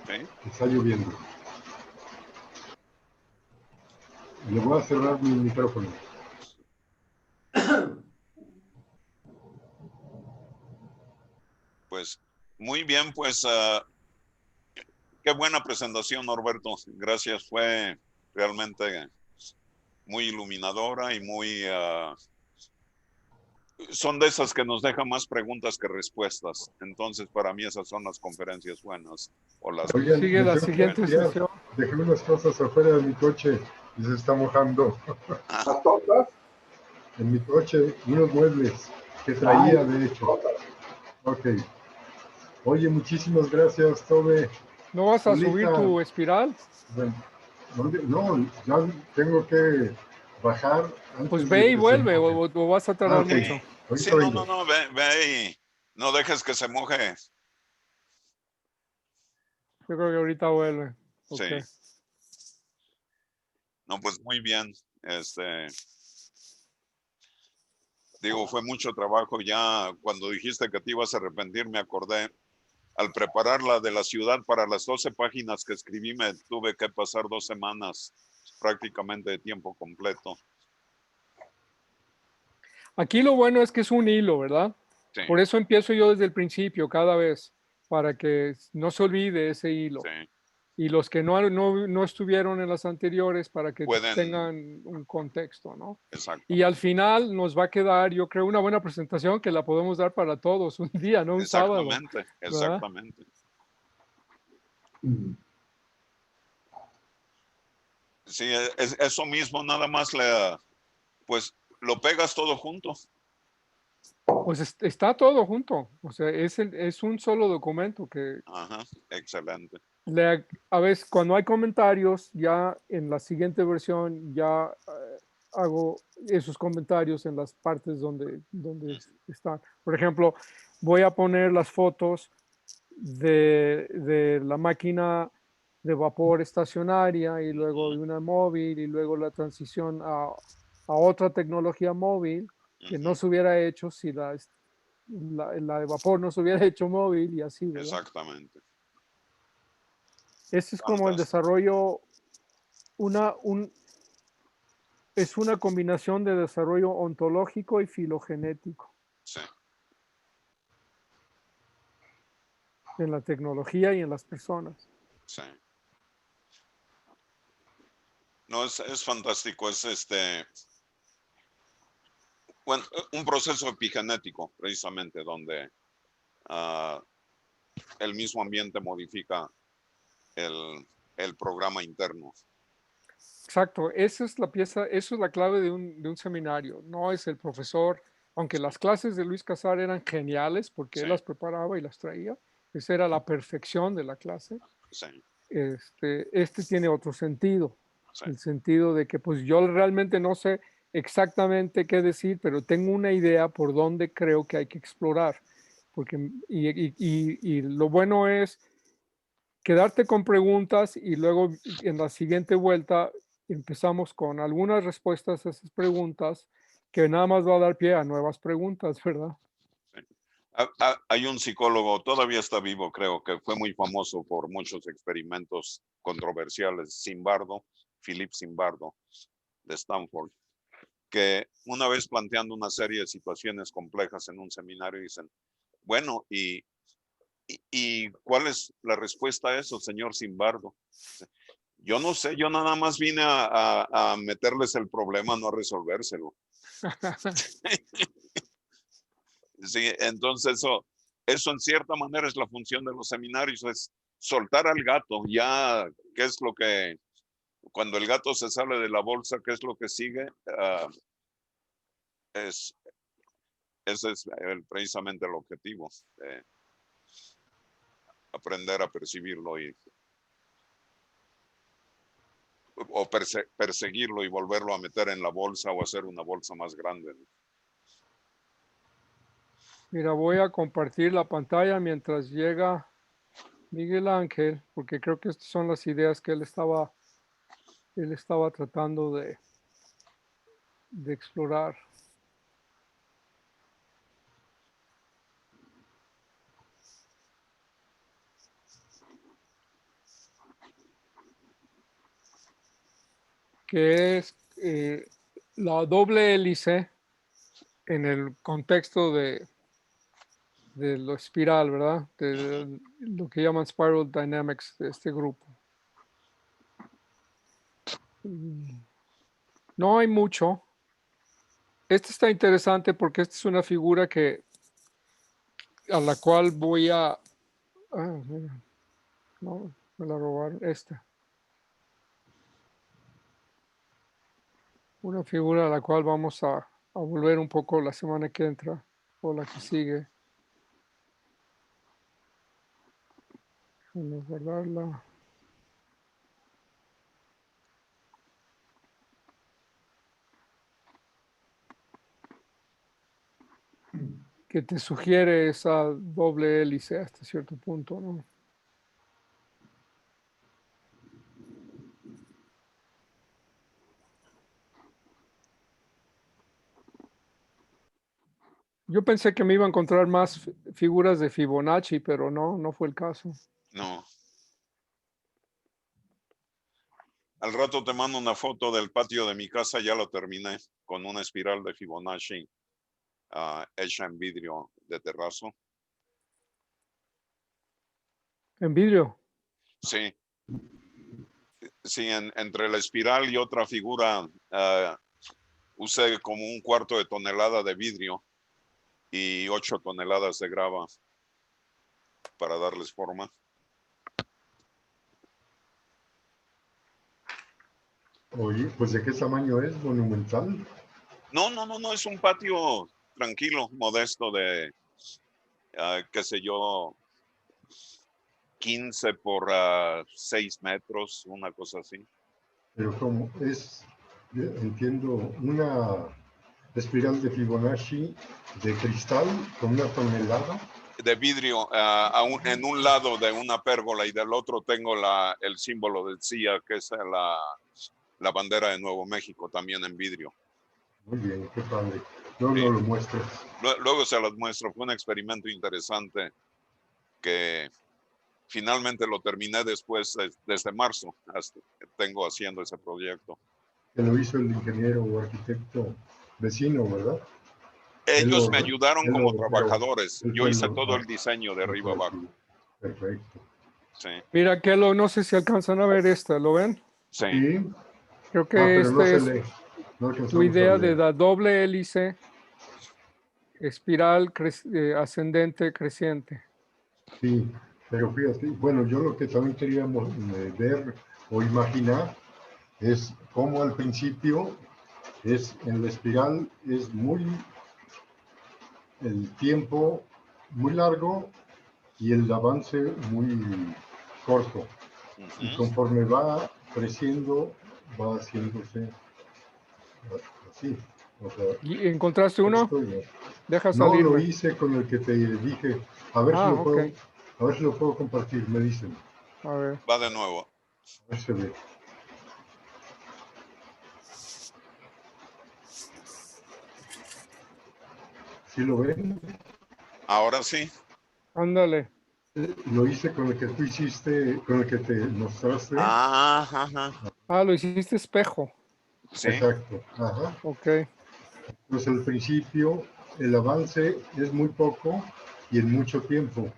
D: Sí.
B: Está lloviendo. Le voy a cerrar mi micrófono.
D: Pues muy bien, pues qué buena presentación, Norberto. Gracias, fue realmente muy iluminadora y muy... son de esas que nos dejan más preguntas que respuestas. Entonces, para mí esas son las conferencias buenas. O las...
B: Oigan,
A: Sigue
B: me
A: la
B: tengo que
A: siguiente
B: retirar.
A: sesión.
B: Dejé unas cosas afuera de mi coche y se está mojando.
C: ¿Las tortas?
B: En mi coche, unos muebles que traía, de hecho. Ok. Oye, muchísimas gracias, Tobe.
A: ¿No vas a subir
B: Julita,
A: tu espiral?
B: bueno, no, ya tengo que bajar
A: Pues
B: antes de
A: ve y
B: que se
A: vuelve
B: moje.
A: o vas a tardar
B: Ok.
A: mucho.
D: Sí,
B: Ahorita vengo.
D: no, ve y no dejes que se moje.
A: Yo creo que ahorita vuelve.
D: Sí.
A: Ok.
D: No, pues muy bien. Digo, fue mucho trabajo. Ya cuando dijiste que te ibas a arrepentir, me acordé. Al preparar la de la ciudad para las 12 páginas que escribí, me tuve que pasar 2 semanas prácticamente de tiempo completo.
A: Aquí lo bueno es que es un hilo, ¿verdad?
D: Sí,
A: Por eso empiezo yo desde el principio, cada vez, para que no se olvide ese hilo.
D: sí.
A: Y los que no estuvieron en las anteriores, para que
D: Pueden,
A: tengan un contexto, ¿no?
D: exacto.
A: Y al final nos va a quedar, yo creo, una buena presentación que la podemos dar para todos un día, no un sábado.
D: Exactamente,
A: ¿Verdad?
D: exactamente. Sí, eso mismo, nada más pues lo pegas todo junto.
A: Pues está todo junto, o sea, es un solo documento que
D: Ajá, excelente.
A: a veces cuando hay comentarios, ya en la siguiente versión ya hago esos comentarios en las partes donde están. Por ejemplo, voy a poner las fotos de la máquina de vapor estacionaria y luego de una móvil y luego la transición a otra tecnología móvil que no se hubiera hecho si la de vapor no se hubiera hecho móvil y así, ¿verdad?
D: Exactamente.
A: Ese es como el
D: Fantástico.
A: desarrollo, es una combinación de desarrollo ontológico y filogenético
D: Sí,
A: en la tecnología y en las personas.
D: sí. No, es fantástico. Es bueno, un proceso epigenético, precisamente, donde el mismo ambiente modifica el programa interno.
A: Exacto, esa es la pieza, eso es la clave de un seminario, no es el profesor, aunque las clases de Luis Casar eran geniales porque
D: Sí,
A: él las preparaba y las traía, esa era la perfección de la clase.
D: sí,
A: Este tiene otro sentido,
D: sí.
A: el sentido de que pues yo realmente no sé exactamente qué decir, pero tengo una idea por dónde creo que hay que explorar, porque y lo bueno es quedarte con preguntas y luego en la siguiente vuelta empezamos con algunas respuestas a esas preguntas que nada más va a dar pie a nuevas preguntas, ¿verdad?
D: Hay un psicólogo, todavía está vivo, creo, que fue muy famoso por muchos experimentos controversiales, Zimbardo, Philip Zimbardo, de Stanford, que una vez planteando una serie de situaciones complejas en un seminario dicen, bueno, ¿y cuál es la respuesta a eso, señor Zimbardo? Yo no sé, yo nada más vine a meterles el problema, no a resolvérselo. Sí, entonces eso en cierta manera es la función de los seminarios, es soltar al gato, ya, ¿qué es lo que, cuando el gato se sale de la bolsa, qué es lo que sigue? Es, ese es precisamente el objetivo, aprender a percibirlo o perseguirlo y volverlo a meter en la bolsa o hacer una bolsa más grande.
A: Mira, voy a compartir la pantalla mientras llega Miguel Ángel, porque creo que estas son las ideas que él estaba tratando de explorar. Que es la doble hélice en el contexto de lo espiral, ¿verdad? De lo que llaman Spiral Dynamics de este grupo. No hay mucho. Este está interesante porque esta es una figura a la cual voy a... mira, no, me la robaron. Esta. Una figura a la cual vamos a volver un poco la semana que entra o la que sigue. Déjame guardarla. Que te sugiere esa doble hélice hasta cierto punto, ¿no? Yo pensé que me iba a encontrar más figuras de Fibonacci, pero no fue el caso.
D: No. Al rato te mando una foto del patio de mi casa, ya lo terminé, con una espiral de Fibonacci hecha en vidrio de terrazo.
A: ¿En vidrio?
D: Sí, sí, entre la espiral y otra figura usé como 1/4 de tonelada de vidrio y 8 toneladas de grava para darles forma.
B: Oye, pues ¿de qué tamaño es? ¿Monumental?
D: No, es un patio tranquilo, modesto de, qué sé yo, 15 por 6 metros, una cosa así.
B: Pero como es, entiendo, una espiral de Fibonacci de cristal con 1 tonelada.
D: De vidrio en un lado de una pérgola y del otro tengo el símbolo del CIA, que es la bandera de Nuevo México, también en vidrio.
B: Muy bien, qué padre. No,
D: Sí.
B: no lo muestres.
D: Luego se los muestro. Fue un experimento interesante que finalmente lo terminé después, desde marzo. Tengo haciendo ese proyecto.
B: Que lo hizo el ingeniero o arquitecto vecino, ¿verdad?
D: Ellos me ayudaron como
B: pero
D: trabajadores.
B: él
D: Yo
B: fue
D: hice todo el diseño de arriba abajo.
B: Perfecto.
D: Sí,
A: Mira, que no sé si alcanzan a ver esta, ¿lo ven?
D: sí.
B: Sí.
A: Creo que
B: Pero no se
A: es
B: lee. No
A: tu
B: alcanzamos a
A: idea de
B: leer.
A: la doble hélice, espiral ascendente, creciente.
B: Sí, pero fíjate, bueno, yo lo que también queríamos ver o imaginar es cómo al principio en la espiral es el tiempo muy largo y el avance muy corto. Y conforme va creciendo, va haciéndose así. O sea,
A: ¿Y encontraste uno? Deja
B: no lo
A: salirme.
B: hice con el que te dije, a ver si lo
A: Ok.
B: puedo, a ver si lo puedo compartir, me dicen.
A: A ver.
D: Va de nuevo.
B: A ver si se ve. ¿Sí lo ven?
D: Ahora sí.
A: Ándale.
B: Lo hice con el que tú hiciste, con el que te mostraste.
D: Ajá.
A: Lo hiciste espejo.
D: Sí.
B: Exacto. Ajá.
A: Ok.
B: Pues al principio el avance es muy poco y en mucho tiempo.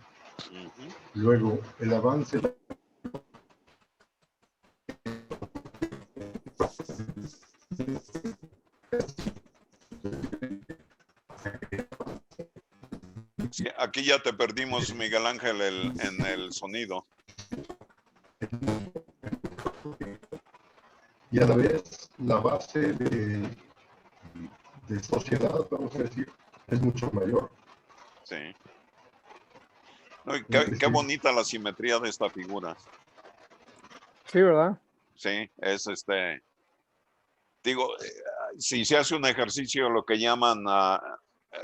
B: Luego el avance
D: Sí, aquí ya te perdimos, Miguel Ángel, en el sonido.
B: y a la vez la base de sociedad, vamos a decir, es mucho mayor.
D: Sí. No, y qué bonita la simetría de esta figura.
A: Sí, ¿verdad?
D: Sí, es digo, si se hace un ejercicio, lo que llaman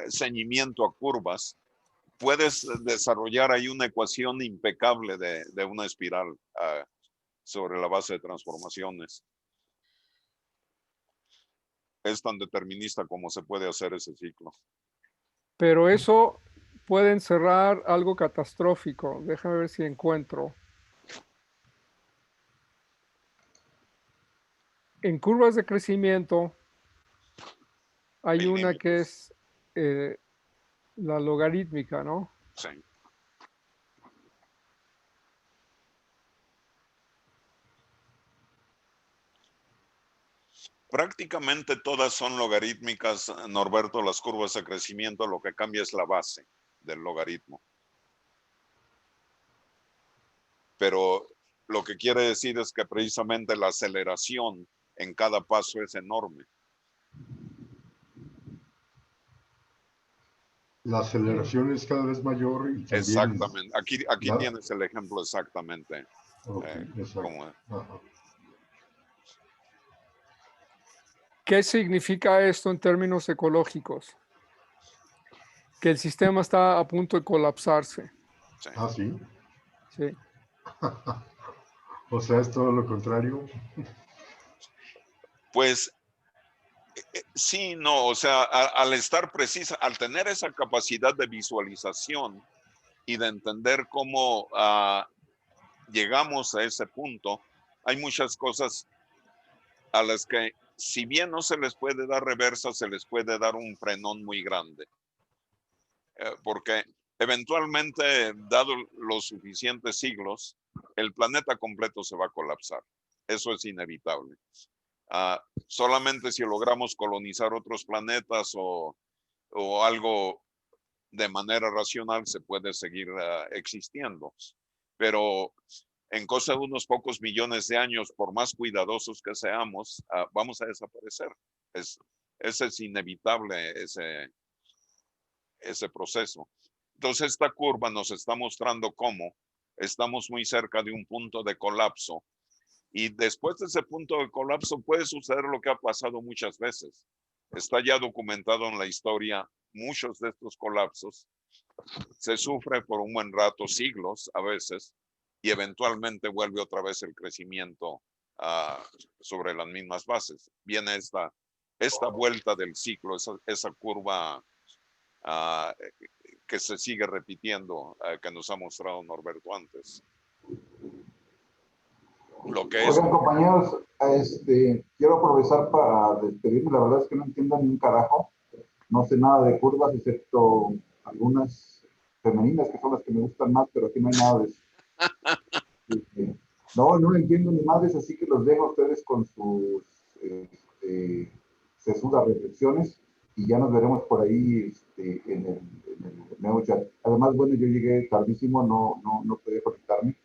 D: ceñimiento a curvas, puedes desarrollar ahí una ecuación impecable de una espiral sobre la base de transformaciones. Es tan determinista como se puede hacer ese ciclo.
A: Pero eso puede encerrar algo catastrófico. Déjame ver si encuentro. En curvas de crecimiento hay una que es la logarítmica, ¿no?
D: Sí. Prácticamente todas son logarítmicas, Norberto, las curvas de crecimiento, lo que cambia es la base del logaritmo. Pero lo que quiere decir es que precisamente la aceleración en cada paso es enorme.
B: La aceleración es cada vez mayor y también...
D: Exactamente. Aquí tienes el ejemplo exactamente.
B: Exacto.
A: ¿Qué significa esto en términos ecológicos? Que el sistema está a punto de colapsarse.
D: Sí.
B: Ah, sí.
A: Sí.
B: O sea, es todo lo contrario.
D: Pues sí, no, o sea, al estar precisa, al tener esa capacidad de visualización y de entender cómo llegamos a ese punto, hay muchas cosas a las que, si bien no se les puede dar reversa, se les puede dar un frenón muy grande. Porque eventualmente, dado los suficientes siglos, el planeta completo se va a colapsar. Eso es inevitable. Solamente si logramos colonizar otros planetas o algo de manera racional se puede seguir existiendo. Pero en cosa de unos pocos millones de años, por más cuidadosos que seamos, vamos a desaparecer. Ese es inevitable, ese proceso. Entonces, esta curva nos está mostrando cómo estamos muy cerca de un punto de colapso. Y después de ese punto de colapso puede suceder lo que ha pasado muchas veces. Está ya documentado en la historia muchos de estos colapsos. Se sufre por un buen rato, siglos a veces, y eventualmente vuelve otra vez el crecimiento sobre las mismas bases. Viene esta vuelta del ciclo, esa curva que se sigue repitiendo, que nos ha mostrado Norberto antes. Lo que es...
C: Oigan, compañeros, quiero aprovechar para despedirme. La verdad es que no entiendo ni un carajo. No sé nada de curvas, excepto algunas femeninas que son las que me gustan más, pero aquí no hay nada de eso. No entiendo ni madres, así que los dejo a ustedes con sus sesudas reflexiones y ya nos veremos por ahí en el nuevo chat. Además, bueno, yo llegué tardísimo, no podía conectarme,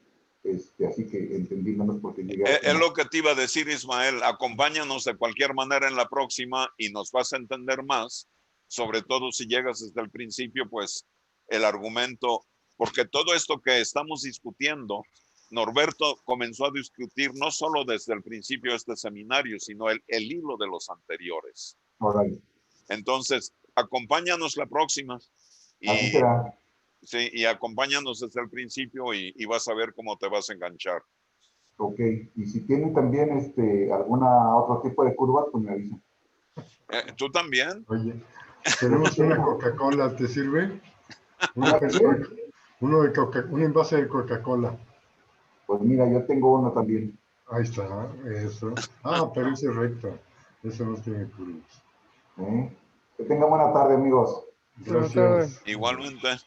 C: así que entendí menos porque llegué.
D: Es lo que te iba a decir, Ismael. Acompáñanos de cualquier manera en la próxima y nos vas a entender más, sobre todo si llegas desde el principio, pues el argumento, porque todo esto que estamos discutiendo, Norberto comenzó a discutir no solo desde el principio de este seminario, sino el hilo de los anteriores.
C: Right.
D: Entonces, acompáñanos la próxima
C: Así será.
D: Sí, y acompáñanos desde el principio y vas a ver cómo te vas a enganchar.
C: Ok, y si tienen también alguna otro tipo de curvas, pues me avisan.
D: ¿Tú también?
B: Oye, tenemos una Coca-Cola, ¿te sirve? Un envase de Coca-Cola.
C: Pues mira, yo tengo uno también.
B: Ahí está, eso. Pero ese es recto. Eso no tiene curvas.
C: Que tengan buena tarde, amigos.
B: Gracias.
D: Igualmente.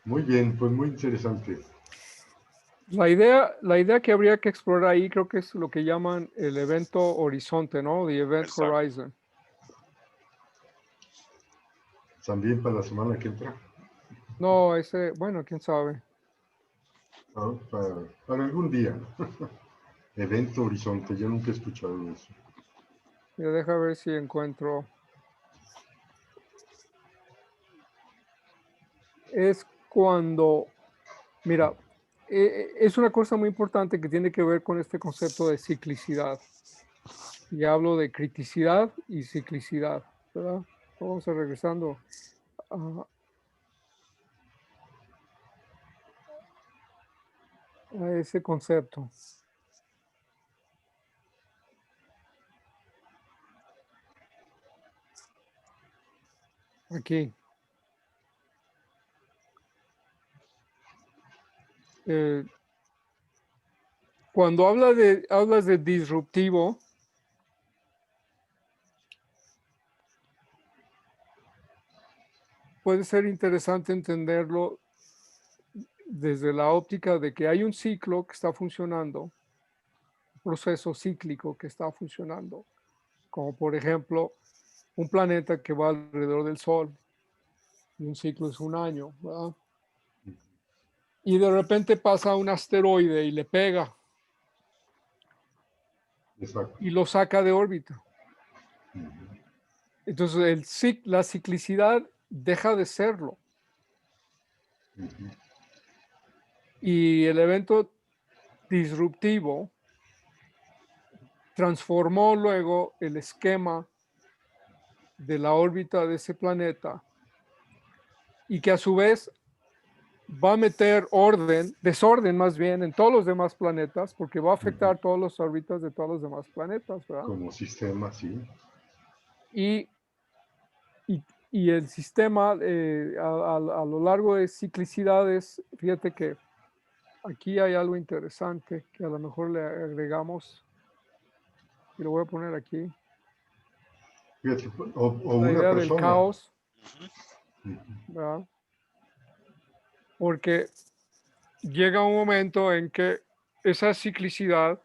B: Muy bien, pues muy interesante.
A: La idea que habría que explorar ahí creo que es lo que llaman el evento horizonte, ¿no? The Event
D: Exacto.
A: Horizon.
B: También para la semana que entra.
A: No, bueno, quién sabe.
B: Para algún día. Evento Horizonte, yo nunca he escuchado eso.
A: Mira, deja ver si encuentro. Es cuando, mira, es una cosa muy importante que tiene que ver con este concepto de ciclicidad. Y hablo de criticidad y ciclicidad, ¿verdad? Vamos a regresando a ese concepto. Aquí. Cuando hablas de disruptivo, puede ser interesante entenderlo desde la óptica de que hay un ciclo que está funcionando, un proceso cíclico que está funcionando, como por ejemplo un planeta que va alrededor del Sol, y un ciclo es un año, ¿verdad? Y de repente pasa un asteroide y le pega.
B: Exacto.
A: Y lo saca de órbita. Entonces la ciclicidad deja de serlo. Y el evento disruptivo transformó luego el esquema de la órbita de ese planeta y que a su vez va a meter desorden más bien en todos los demás planetas, porque va a afectar todas las órbitas de todos los demás planetas, ¿verdad?
B: Como sistema, sí.
A: Y el sistema a lo largo de ciclicidades, fíjate que aquí hay algo interesante que a lo mejor le agregamos, y lo voy a poner aquí.
B: Fíjate,
A: La
B: una
A: idea del
B: persona.
A: caos, ¿verdad? Porque llega un momento en que esa ciclicidad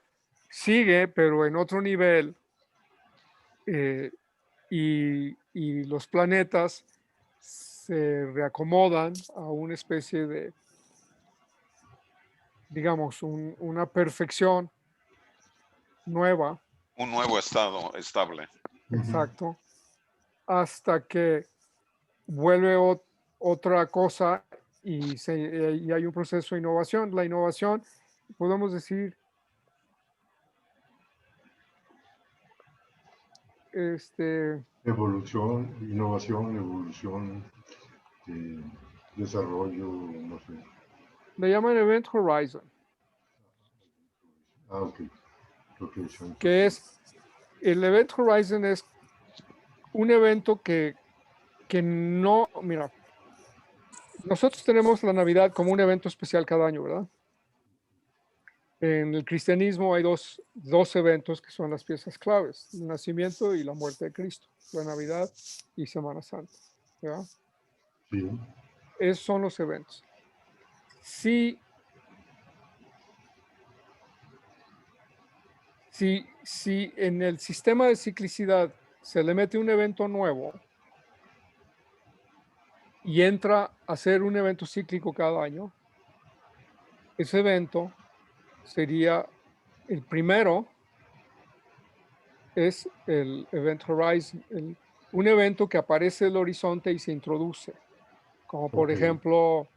A: sigue, pero en otro nivel, y los planetas se reacomodan a una especie digamos, una perfección nueva,
D: Un nuevo estado estable.
A: exacto, hasta que vuelve otra cosa y hay un proceso de innovación. La innovación, podemos decir,
B: Evolución, innovación, evolución, desarrollo, no sé.
A: le llaman Event Horizon,
B: Ah, ok. Ok, sí.
A: que es, el Event Horizon es un evento que no, mira, nosotros tenemos la Navidad como un evento especial cada año, ¿verdad? En el cristianismo hay dos eventos que son las piezas claves, el nacimiento y la muerte de Cristo, la Navidad y Semana Santa, ¿verdad?
B: Sí.
A: Esos son los eventos. Si en el sistema de ciclicidad se le mete un evento nuevo y entra a ser un evento cíclico cada año, ese evento sería el primero, es el Event Horizon, un evento que aparece en el horizonte y se introduce, como por
B: Ok.
A: ejemplo,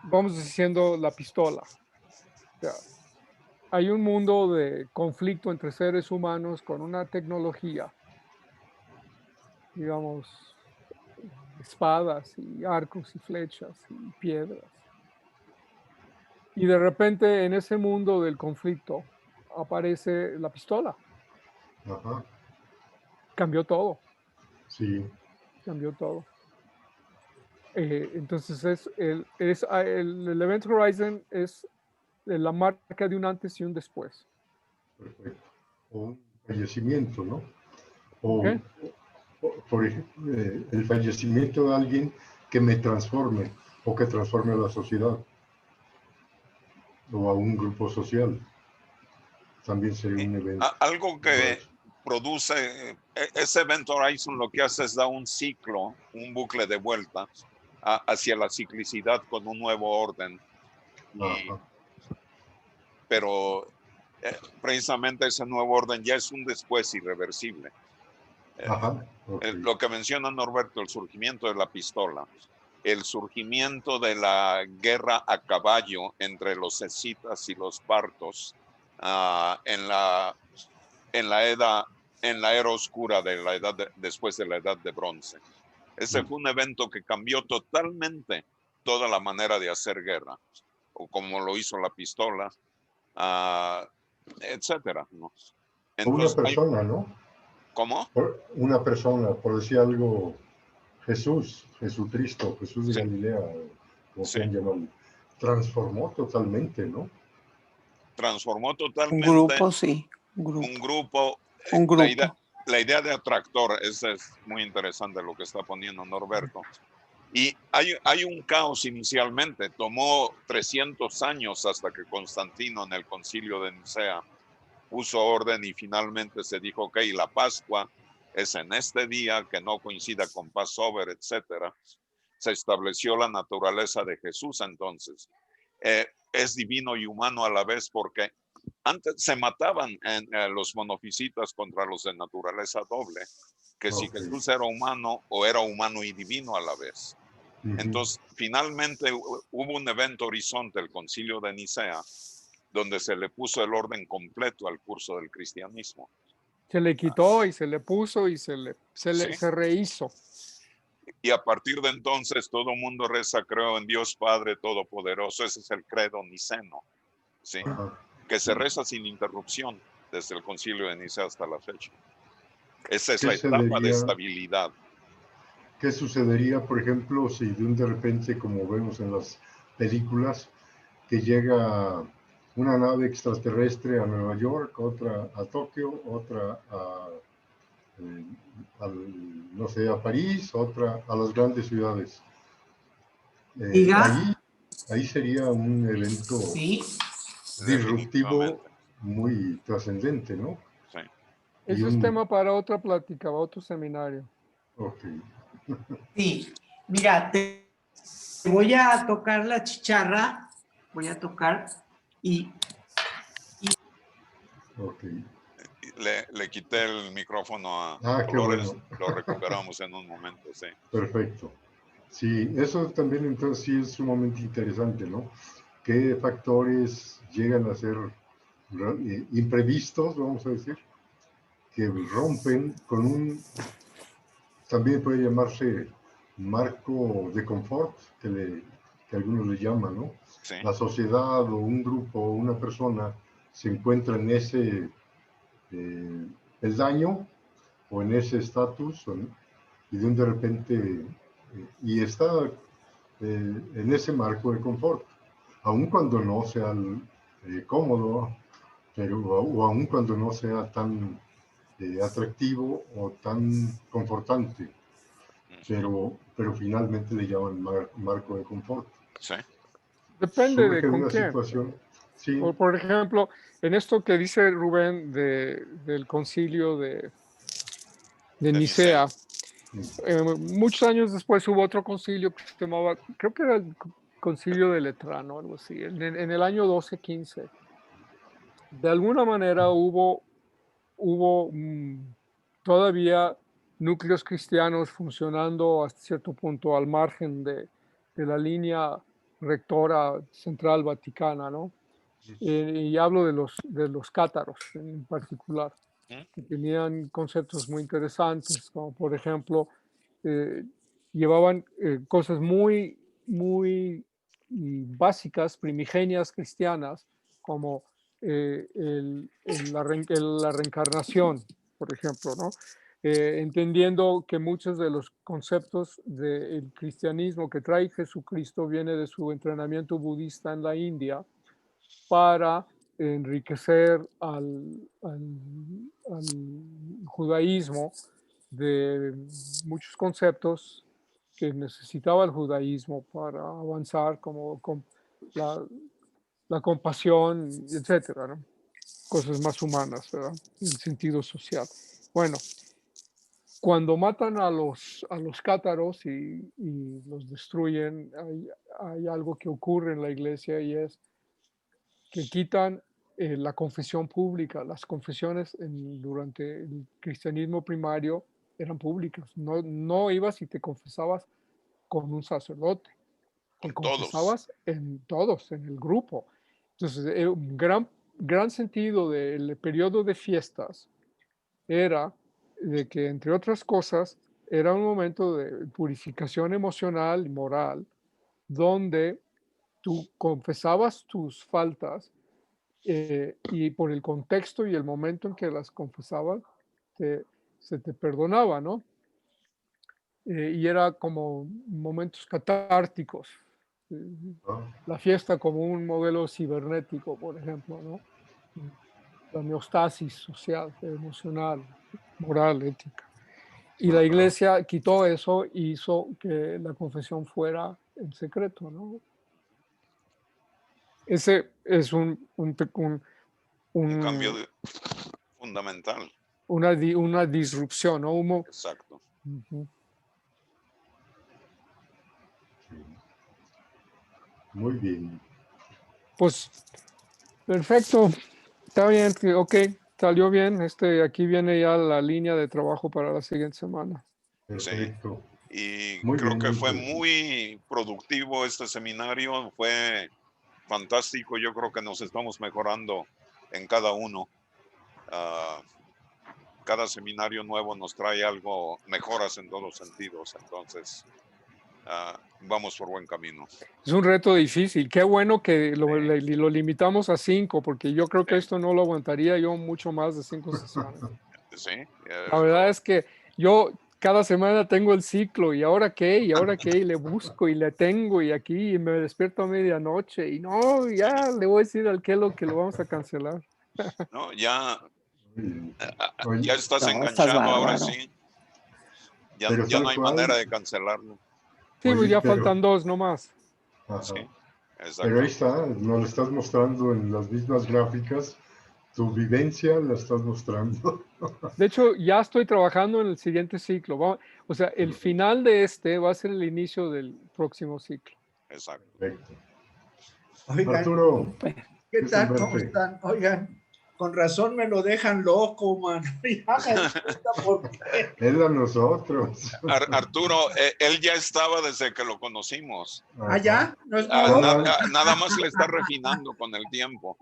A: vamos diciendo la pistola. O sea, hay un mundo de conflicto entre seres humanos con una tecnología, digamos, espadas y arcos y flechas y piedras. Y de repente en ese mundo del conflicto aparece la pistola.
B: Ajá.
A: Cambió todo,
B: Sí.
A: cambió todo. Entonces el Event Horizon es la marca de un antes y un después.
B: Perfecto. O un fallecimiento, ¿no?
A: ¿Ok?
B: Por ejemplo, el fallecimiento de alguien que me transforme o que transforme a la sociedad o a un grupo social. También sería un evento.
D: Algo que produce ese Event Horizon, lo que hace es dar un ciclo, un bucle de vuelta hacia la ciclicidad con un nuevo orden.
B: Ajá.
D: Pero precisamente ese nuevo orden ya es un después irreversible.
B: Ajá. Okay.
D: Lo que menciona Norberto, el surgimiento de la pistola, el surgimiento de la guerra a caballo entre los escitas y los partos en la era oscura de la edad después de la edad de bronce. Ese fue un evento que cambió totalmente toda la manera de hacer guerra, o como lo hizo la pistola, etcétera, ¿no?
B: Una
D: Entonces,
B: persona, ¿no?
D: ¿cómo?
B: Una persona, por decir algo, Jesucristo, Jesús de
D: Sí,
B: Galilea, como
D: sí.
B: quieran llamarlo, transformó totalmente, ¿no?
D: Transformó
F: Un
D: totalmente
F: grupo, sí,
D: un grupo.
F: un grupo.
D: La idea de atractor, es muy interesante lo que está poniendo Norberto. Y hay un caos inicialmente, tomó 300 años hasta que Constantino en el concilio de Nicea puso orden y finalmente se dijo, ok, la Pascua es en este día, que no coincida con Passover, etcétera. Se estableció la naturaleza de Jesús entonces. Es divino y humano a la vez porque antes se mataban los monofisitas contra los de naturaleza doble, que si Jesús era humano o era humano y divino a la vez. Entonces, finalmente hubo un evento horizonte, el concilio de Nicea, donde se le puso el orden completo al curso del cristianismo.
A: Se le quitó y se le puso y se
D: ¿Sí?
A: rehizo.
D: Y a partir de entonces todo el mundo reza, creo en Dios Padre Todopoderoso. Ese es el credo niceno, ¿sí? Que se reza sin interrupción desde el concilio de Nicea hasta la fecha. Esa es la etapa de estabilidad.
B: ¿Qué sucedería, por ejemplo, si de repente, como vemos en las películas, que llega una nave extraterrestre a Nueva York, otra a Tokio, otra no sé, a París, otra a las grandes ciudades? Ahí sería un evento disruptivo muy trascendente, ¿no?
D: Sí.
A: Eso es tema para otra plática, para otro seminario.
B: Ok.
F: Sí, mira, te voy a tocar la chicharra voy a tocar y
B: Ok.
D: Le quité el micrófono a
B: Qué
D: Dolores,
B: bueno.
D: lo recuperamos en un momento, sí.
B: Perfecto. Sí, eso también entonces sí es sumamente interesante, ¿no? ¿Qué factores llegan a ser imprevistos, vamos a decir, que rompen con también puede llamarse marco de confort, que algunos le llaman, ¿no?
D: Sí.
B: La sociedad o un grupo o una persona se encuentra en ese peldaño o en ese estatus y de repente y está en ese marco de confort, aun cuando no sea cómodo, o aun cuando no sea tan atractivo o tan confortante, pero finalmente le llaman marco de confort.
D: Sí.
A: Depende de
B: Surge
A: con
B: una
A: quién.
B: situación, sí,
A: Por ejemplo, en esto que dice Rubén del concilio de Nicea, muchos años después hubo otro concilio que se llamaba, creo que era el concilio de Letrán o algo así, en el año 1215. De alguna manera hubo todavía núcleos cristianos funcionando hasta cierto punto al margen de la línea rectora central vaticana, ¿no? Y hablo de los cátaros en particular, que tenían conceptos muy interesantes, como por ejemplo, llevaban cosas muy, muy básicas, primigenias cristianas, como la reencarnación, por ejemplo, ¿no? Entendiendo que muchos de los conceptos del cristianismo que trae Jesucristo viene de su entrenamiento budista en la India para enriquecer al judaísmo de muchos conceptos que necesitaba el judaísmo para avanzar, como la compasión, etcétera, ¿no? Cosas más humanas, ¿verdad? En sentido social. Bueno, cuando matan a los cátaros y los destruyen, hay algo que ocurre en la iglesia y es que quitan la confesión pública. Las confesiones durante el cristianismo primario eran públicas. No ibas y te confesabas con un sacerdote. Te
D: Con todos.
A: confesabas en todos, en el grupo. Entonces, un gran sentido del periodo de fiestas era de que, entre otras cosas, era un momento de purificación emocional y moral, donde tú confesabas tus faltas y por el contexto y el momento en que las confesabas, se te perdonaba, ¿no? Y era como momentos catárticos. La fiesta como un modelo cibernético, por ejemplo, ¿no? La homeostasis social, emocional, moral, ética. Y la iglesia quitó eso e hizo que la confesión fuera en secreto, ¿no? Ese es un
D: cambio fundamental.
A: una disrupción, ¿no?
D: Exacto.
A: Uh-huh.
B: Muy bien.
A: Pues perfecto, está bien, ok, salió bien. Aquí viene ya la línea de trabajo para la siguiente semana.
B: Perfecto.
D: Sí. Y
B: Muy
D: creo
B: bien,
D: que
B: muy
D: fue
B: bien.
D: muy productivo este seminario, fue fantástico. Yo creo que nos estamos mejorando en cada uno. Cada seminario nuevo nos trae algo, mejoras en todos los sentidos. Entonces, vamos por buen camino.
A: Es un reto difícil. Qué bueno que lo limitamos a 5, porque yo creo que esto no lo aguantaría yo mucho más de 5 sesiones.
D: Sí.
A: La verdad es que yo cada semana tengo el ciclo y ahora qué, y le busco y le tengo y aquí y me despierto a medianoche y no, ya le voy a decir al Kelo que lo vamos a cancelar.
D: No, ya
B: Oye,
D: estás
E: No, estás
D: enganchado, ahora
E: bárbaro.
D: sí. Ya
B: pero
D: no
B: ¿sabes
D: hay
B: cuál?
D: manera de cancelarlo.
A: Sí, pues
B: Oye,
A: ya
B: pero,
A: faltan 2 nomás.
B: ajá.
D: Sí,
B: Pero ahí
D: exacto.
B: está, nos lo estás mostrando en las mismas gráficas, tu vivencia la estás mostrando.
A: De hecho, ya estoy trabajando en el siguiente ciclo. O sea, el final de este va a ser el inicio del próximo ciclo.
D: Exacto.
B: Perfecto.
G: Oigan,
B: Arturo,
G: ¿qué
B: gusto en
G: tal? ¿Cómo
B: verte.
G: están? Oigan, con razón me lo dejan loco, man. Ya me di cuenta por qué.
B: Él a nosotros.
D: Arturo, él ya estaba desde que lo conocimos.
G: ¿Ah, ya? ¿No es
D: Ah,
G: nuevo?
D: nada más le está refinando con el tiempo.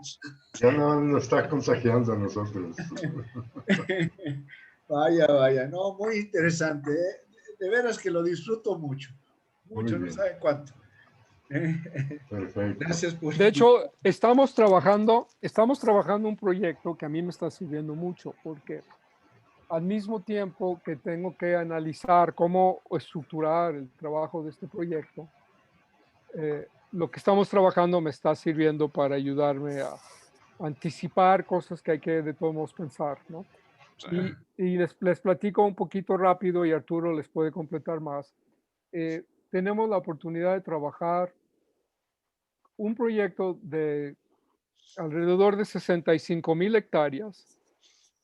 B: Ya no nos está consagiando a nosotros.
G: Vaya, vaya, no, muy interesante. ¿Eh? De veras que lo disfruto mucho.
B: Muy
G: Mucho, no
B: bien.
G: saben cuánto.
B: Perfecto.
G: Gracias por
A: De hecho, estamos trabajando un proyecto que a mí me está sirviendo mucho, porque al mismo tiempo que tengo que analizar cómo estructurar el trabajo de este proyecto, lo que estamos trabajando me está sirviendo para ayudarme a anticipar cosas que hay que de todos modos pensar, ¿no?
D: Sí.
A: Y les platico un poquito rápido y Arturo les puede completar más. Tenemos la oportunidad de trabajar un proyecto de alrededor de 65,000 hectáreas,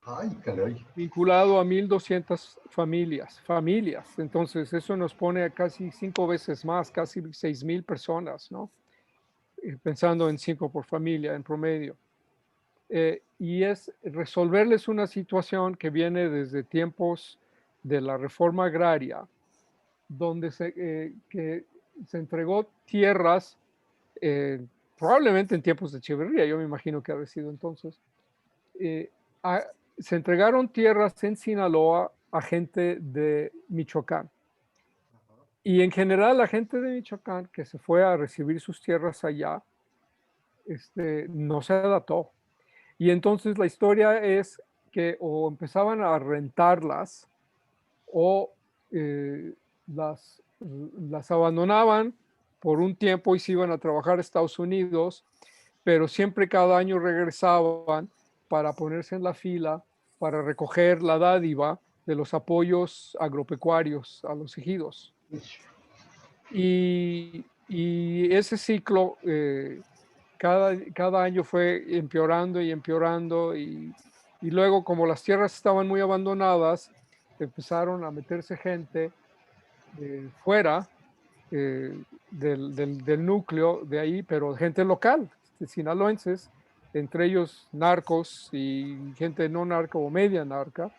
B: Ay, caray.
A: vinculado a 1,200 familias. Entonces, eso nos pone a casi 5 veces más, casi 6,000 personas, ¿no? Pensando en 5 por familia en promedio. Y es resolverles una situación que viene desde tiempos de la reforma agraria, donde que se entregó tierras, probablemente en tiempos de Echeverría, yo me imagino que ha sido entonces, eh, a- se entregaron tierras en Sinaloa a gente de Michoacán. Y en general la gente de Michoacán que se fue a recibir sus tierras allá, no se adaptó. Y entonces la historia es que o empezaban a rentarlas o las abandonaban por un tiempo y se iban a trabajar a Estados Unidos, pero siempre cada año regresaban para ponerse en la fila para recoger la dádiva de los apoyos agropecuarios a los ejidos. Y ese ciclo cada año fue empeorando y empeorando y luego como las tierras estaban muy abandonadas, empezaron a meterse gente fuera del núcleo de ahí, pero gente local, sinaloenses, entre ellos narcos y gente no narca o media narca.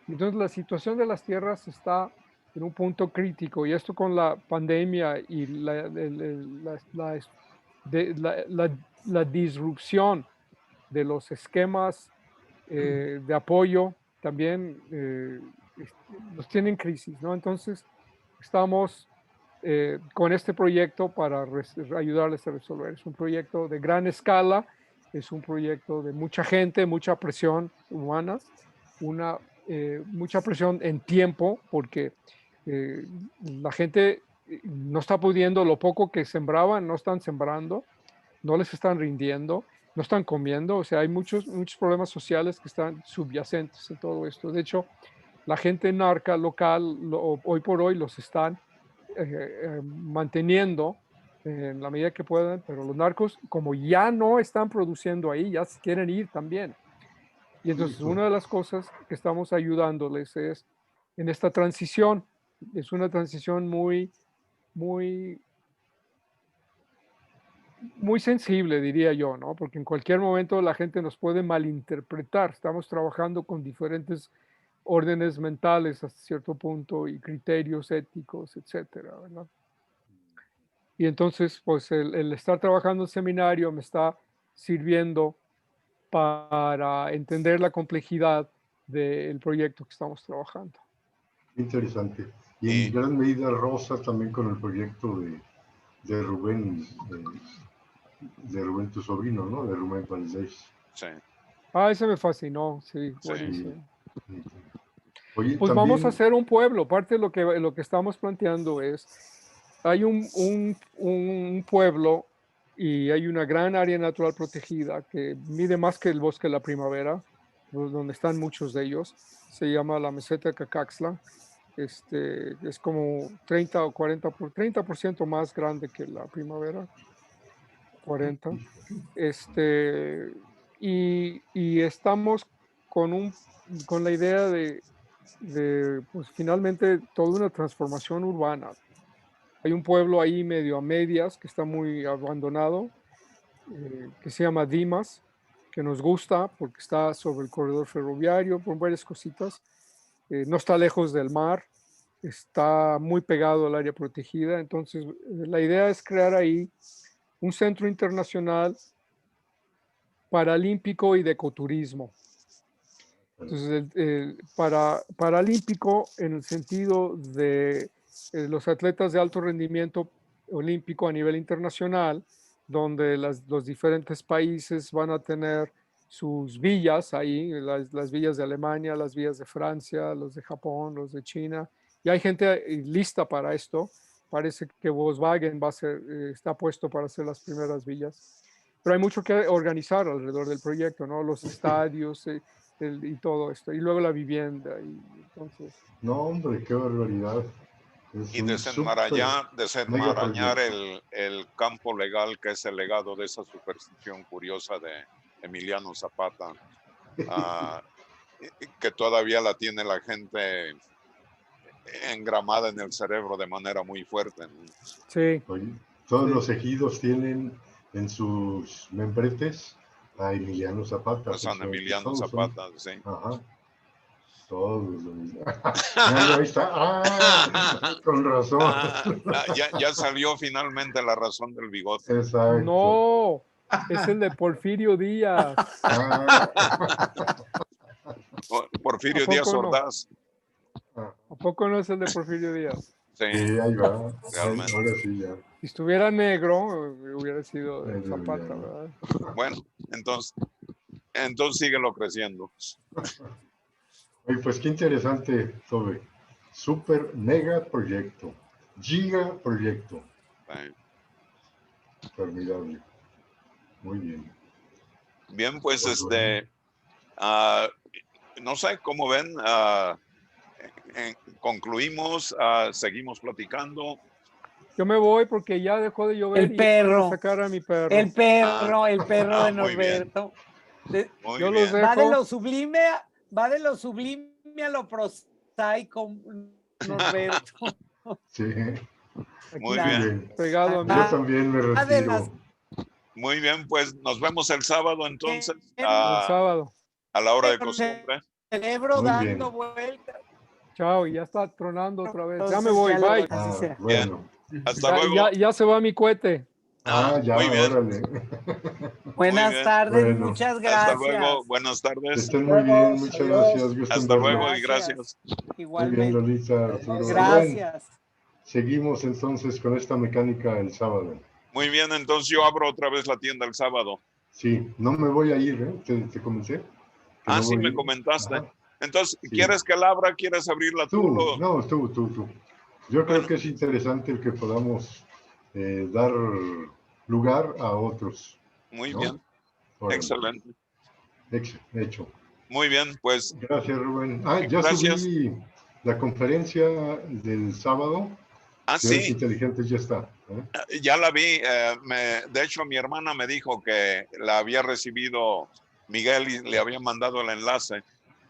A: Entonces la situación de las tierras está en un punto crítico y esto con la pandemia y la disrupción de los esquemas de apoyo también los tienen crisis, ¿no? Entonces estamos con este proyecto para ayudarles a resolver. Es un proyecto de gran escala, es un proyecto de mucha gente, mucha presión humana, mucha presión en tiempo, porque la gente no está pudiendo, lo poco que sembraban, no están sembrando, no les están rindiendo, no están comiendo, o sea, hay muchos problemas sociales que están subyacentes en todo esto. De hecho, la gente narca local, hoy por hoy los están manteniendo en la medida que puedan, pero los narcos, como ya no están produciendo ahí, ya se quieren ir también. Y entonces una de las cosas que estamos ayudándoles es en esta transición. Es una transición muy, muy, muy sensible, diría yo, ¿no? Porque en cualquier momento la gente nos puede malinterpretar. Estamos trabajando con diferentes órdenes mentales hasta cierto punto y criterios éticos, etcétera, ¿verdad? Y entonces, pues el estar trabajando en seminario me está sirviendo para entender la complejidad del proyecto que estamos trabajando.
B: Interesante. Y en gran medida rosa también con el proyecto de Rubén, de Rubén tu sobrino, ¿no? De Rubén Valdés.
D: Sí.
A: Ese me fascinó, sí, buenísimo.
B: Sí. Oye,
A: Pues
B: también,
A: vamos a hacer un pueblo. Parte de lo que estamos planteando es, hay un pueblo y hay una gran área natural protegida que mide más que el bosque de la primavera, donde están muchos de ellos. Se llama la meseta de Cacaxtla. Es como 30 o 30% más grande que la primavera, 40. Y estamos con la idea de pues finalmente toda una transformación urbana. Hay un pueblo ahí medio a medias que está muy abandonado que se llama Dimas, que nos gusta porque está sobre el corredor ferroviario, por varias cositas. No está lejos del mar, está muy pegado al área protegida. Entonces, la idea es crear ahí un centro internacional paralímpico y de ecoturismo. Entonces, paralímpico en el sentido de los atletas de alto rendimiento olímpico a nivel internacional, donde los diferentes países van a tener sus villas ahí, las villas de Alemania, las villas de Francia, los de Japón, los de China, y hay gente lista para esto. Parece que Volkswagen está puesto para hacer las primeras villas, pero hay mucho que organizar alrededor del proyecto, ¿no? Los estadios y todo esto, y luego la vivienda, y entonces...
B: No, hombre, qué barbaridad. Es
D: Y
B: un
D: desenmarañar
B: mega proyecto.
D: el campo legal, que es el legado de esa superstición curiosa de Emiliano Zapata, que todavía la tiene la gente engramada en el cerebro de manera muy fuerte, ¿no?
A: Sí.
B: Oye, todos
A: Sí.
B: los ejidos tienen en sus membretes a Emiliano Zapata.
D: A San Emiliano
B: Todos son-
D: Zapata, sí.
B: Ajá. Todos lo mismo. Mira, ahí está. Con razón.
D: Ya salió finalmente la razón del bigote.
B: Exacto.
A: No, es el de Porfirio Díaz.
D: Porfirio
A: ¿A poco
D: Díaz
A: no?
D: Ordaz.
A: ¿A poco no es el de Porfirio Díaz?
D: Sí,
B: Sí, ahí va.
D: realmente.
B: Ahora sí ya.
A: Si estuviera negro, hubiera sido de
B: Ay,
A: Zapata,
B: Emiliano.
A: ¿verdad?
D: Bueno, entonces síguelo creciendo.
B: Oye, pues qué interesante, Sobe. Super mega proyecto. Giga proyecto.
D: Sí.
B: Formidable. Muy bien.
D: Bien, pues
B: Pues bueno.
D: no sé cómo ven, concluimos, seguimos platicando.
A: Yo me voy porque ya dejó de llover
E: El
A: y tengo que
E: perro,
A: sacar a mi perro.
E: el perro de
D: Muy bien,
E: Norberto.
D: muy
A: Yo los
D: bien.
E: Va de
A: dejo.
E: lo sublime, va de lo sublime a lo prosaico, Norberto.
B: Sí,
A: Aquí
D: Muy
B: muy
D: bien,
B: bien.
A: pegado a mí.
B: Yo también me
E: Va de las
B: retiro.
D: muy bien, pues nos vemos el sábado entonces,
A: El sábado.
D: a la hora de
E: con el
D: costumbre.
E: cerebro
B: Muy
E: dando
B: bien.
E: vueltas.
A: Chao, y ya está tronando otra vez. Ya me
E: Entonces,
A: voy,
E: ya
A: bye.
E: así sea.
B: Bueno.
D: Hasta luego.
A: Ya se va mi cohete.
B: Ya,
D: Muy bien,
B: órale.
D: muy
E: Buenas
D: bien.
E: tardes,
B: Bueno,
E: muchas
D: Hasta
E: gracias.
D: luego, buenas
B: que
D: tardes.
B: estén muy bien. Muchas gracias.
G: Adiós.
B: Gusto en
D: Hasta luego
B: verlos.
D: y gracias.
B: Muy bien,
E: Igualmente.
B: Lolita, Arturo. Rubén,
E: Gracias.
B: seguimos entonces con esta mecánica el sábado.
D: Muy bien, entonces yo abro otra vez la tienda el sábado.
B: Sí, no me voy a ir, ¿eh? ¿Te comenté? Que no
D: Sí,
B: voy a
D: me
B: ir.
D: comentaste.
B: Ajá.
D: Entonces,
B: Sí.
D: ¿quieres que la abra? ¿Quieres abrirla tú?
B: Tú. Yo creo que es interesante el que podamos dar lugar a otros.
D: Muy
B: ¿no?
D: bien,
B: Órale.
D: excelente.
B: Hecho.
D: Muy bien, pues
B: Gracias, Rubén. Ya
D: gracias.
B: subí la conferencia del sábado. Ciudades
D: Sí,
B: Inteligentes ya está.
D: ya la vi. De hecho, mi hermana me dijo que la había recibido Miguel y le había mandado el enlace.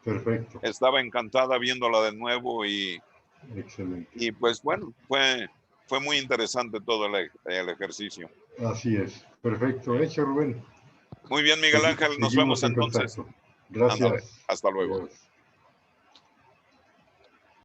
B: Perfecto.
D: Estaba encantada viéndola de nuevo
B: Excelente.
D: y pues bueno, fue muy interesante todo el ejercicio.
B: Así es. Perfecto. Hecho, Rubén.
D: Muy bien, Miguel Ángel, nos
B: Seguimos
D: vemos
B: en
D: entonces.
B: contacto.
D: Ándale,
B: Gracias.
D: hasta luego.
B: Adiós.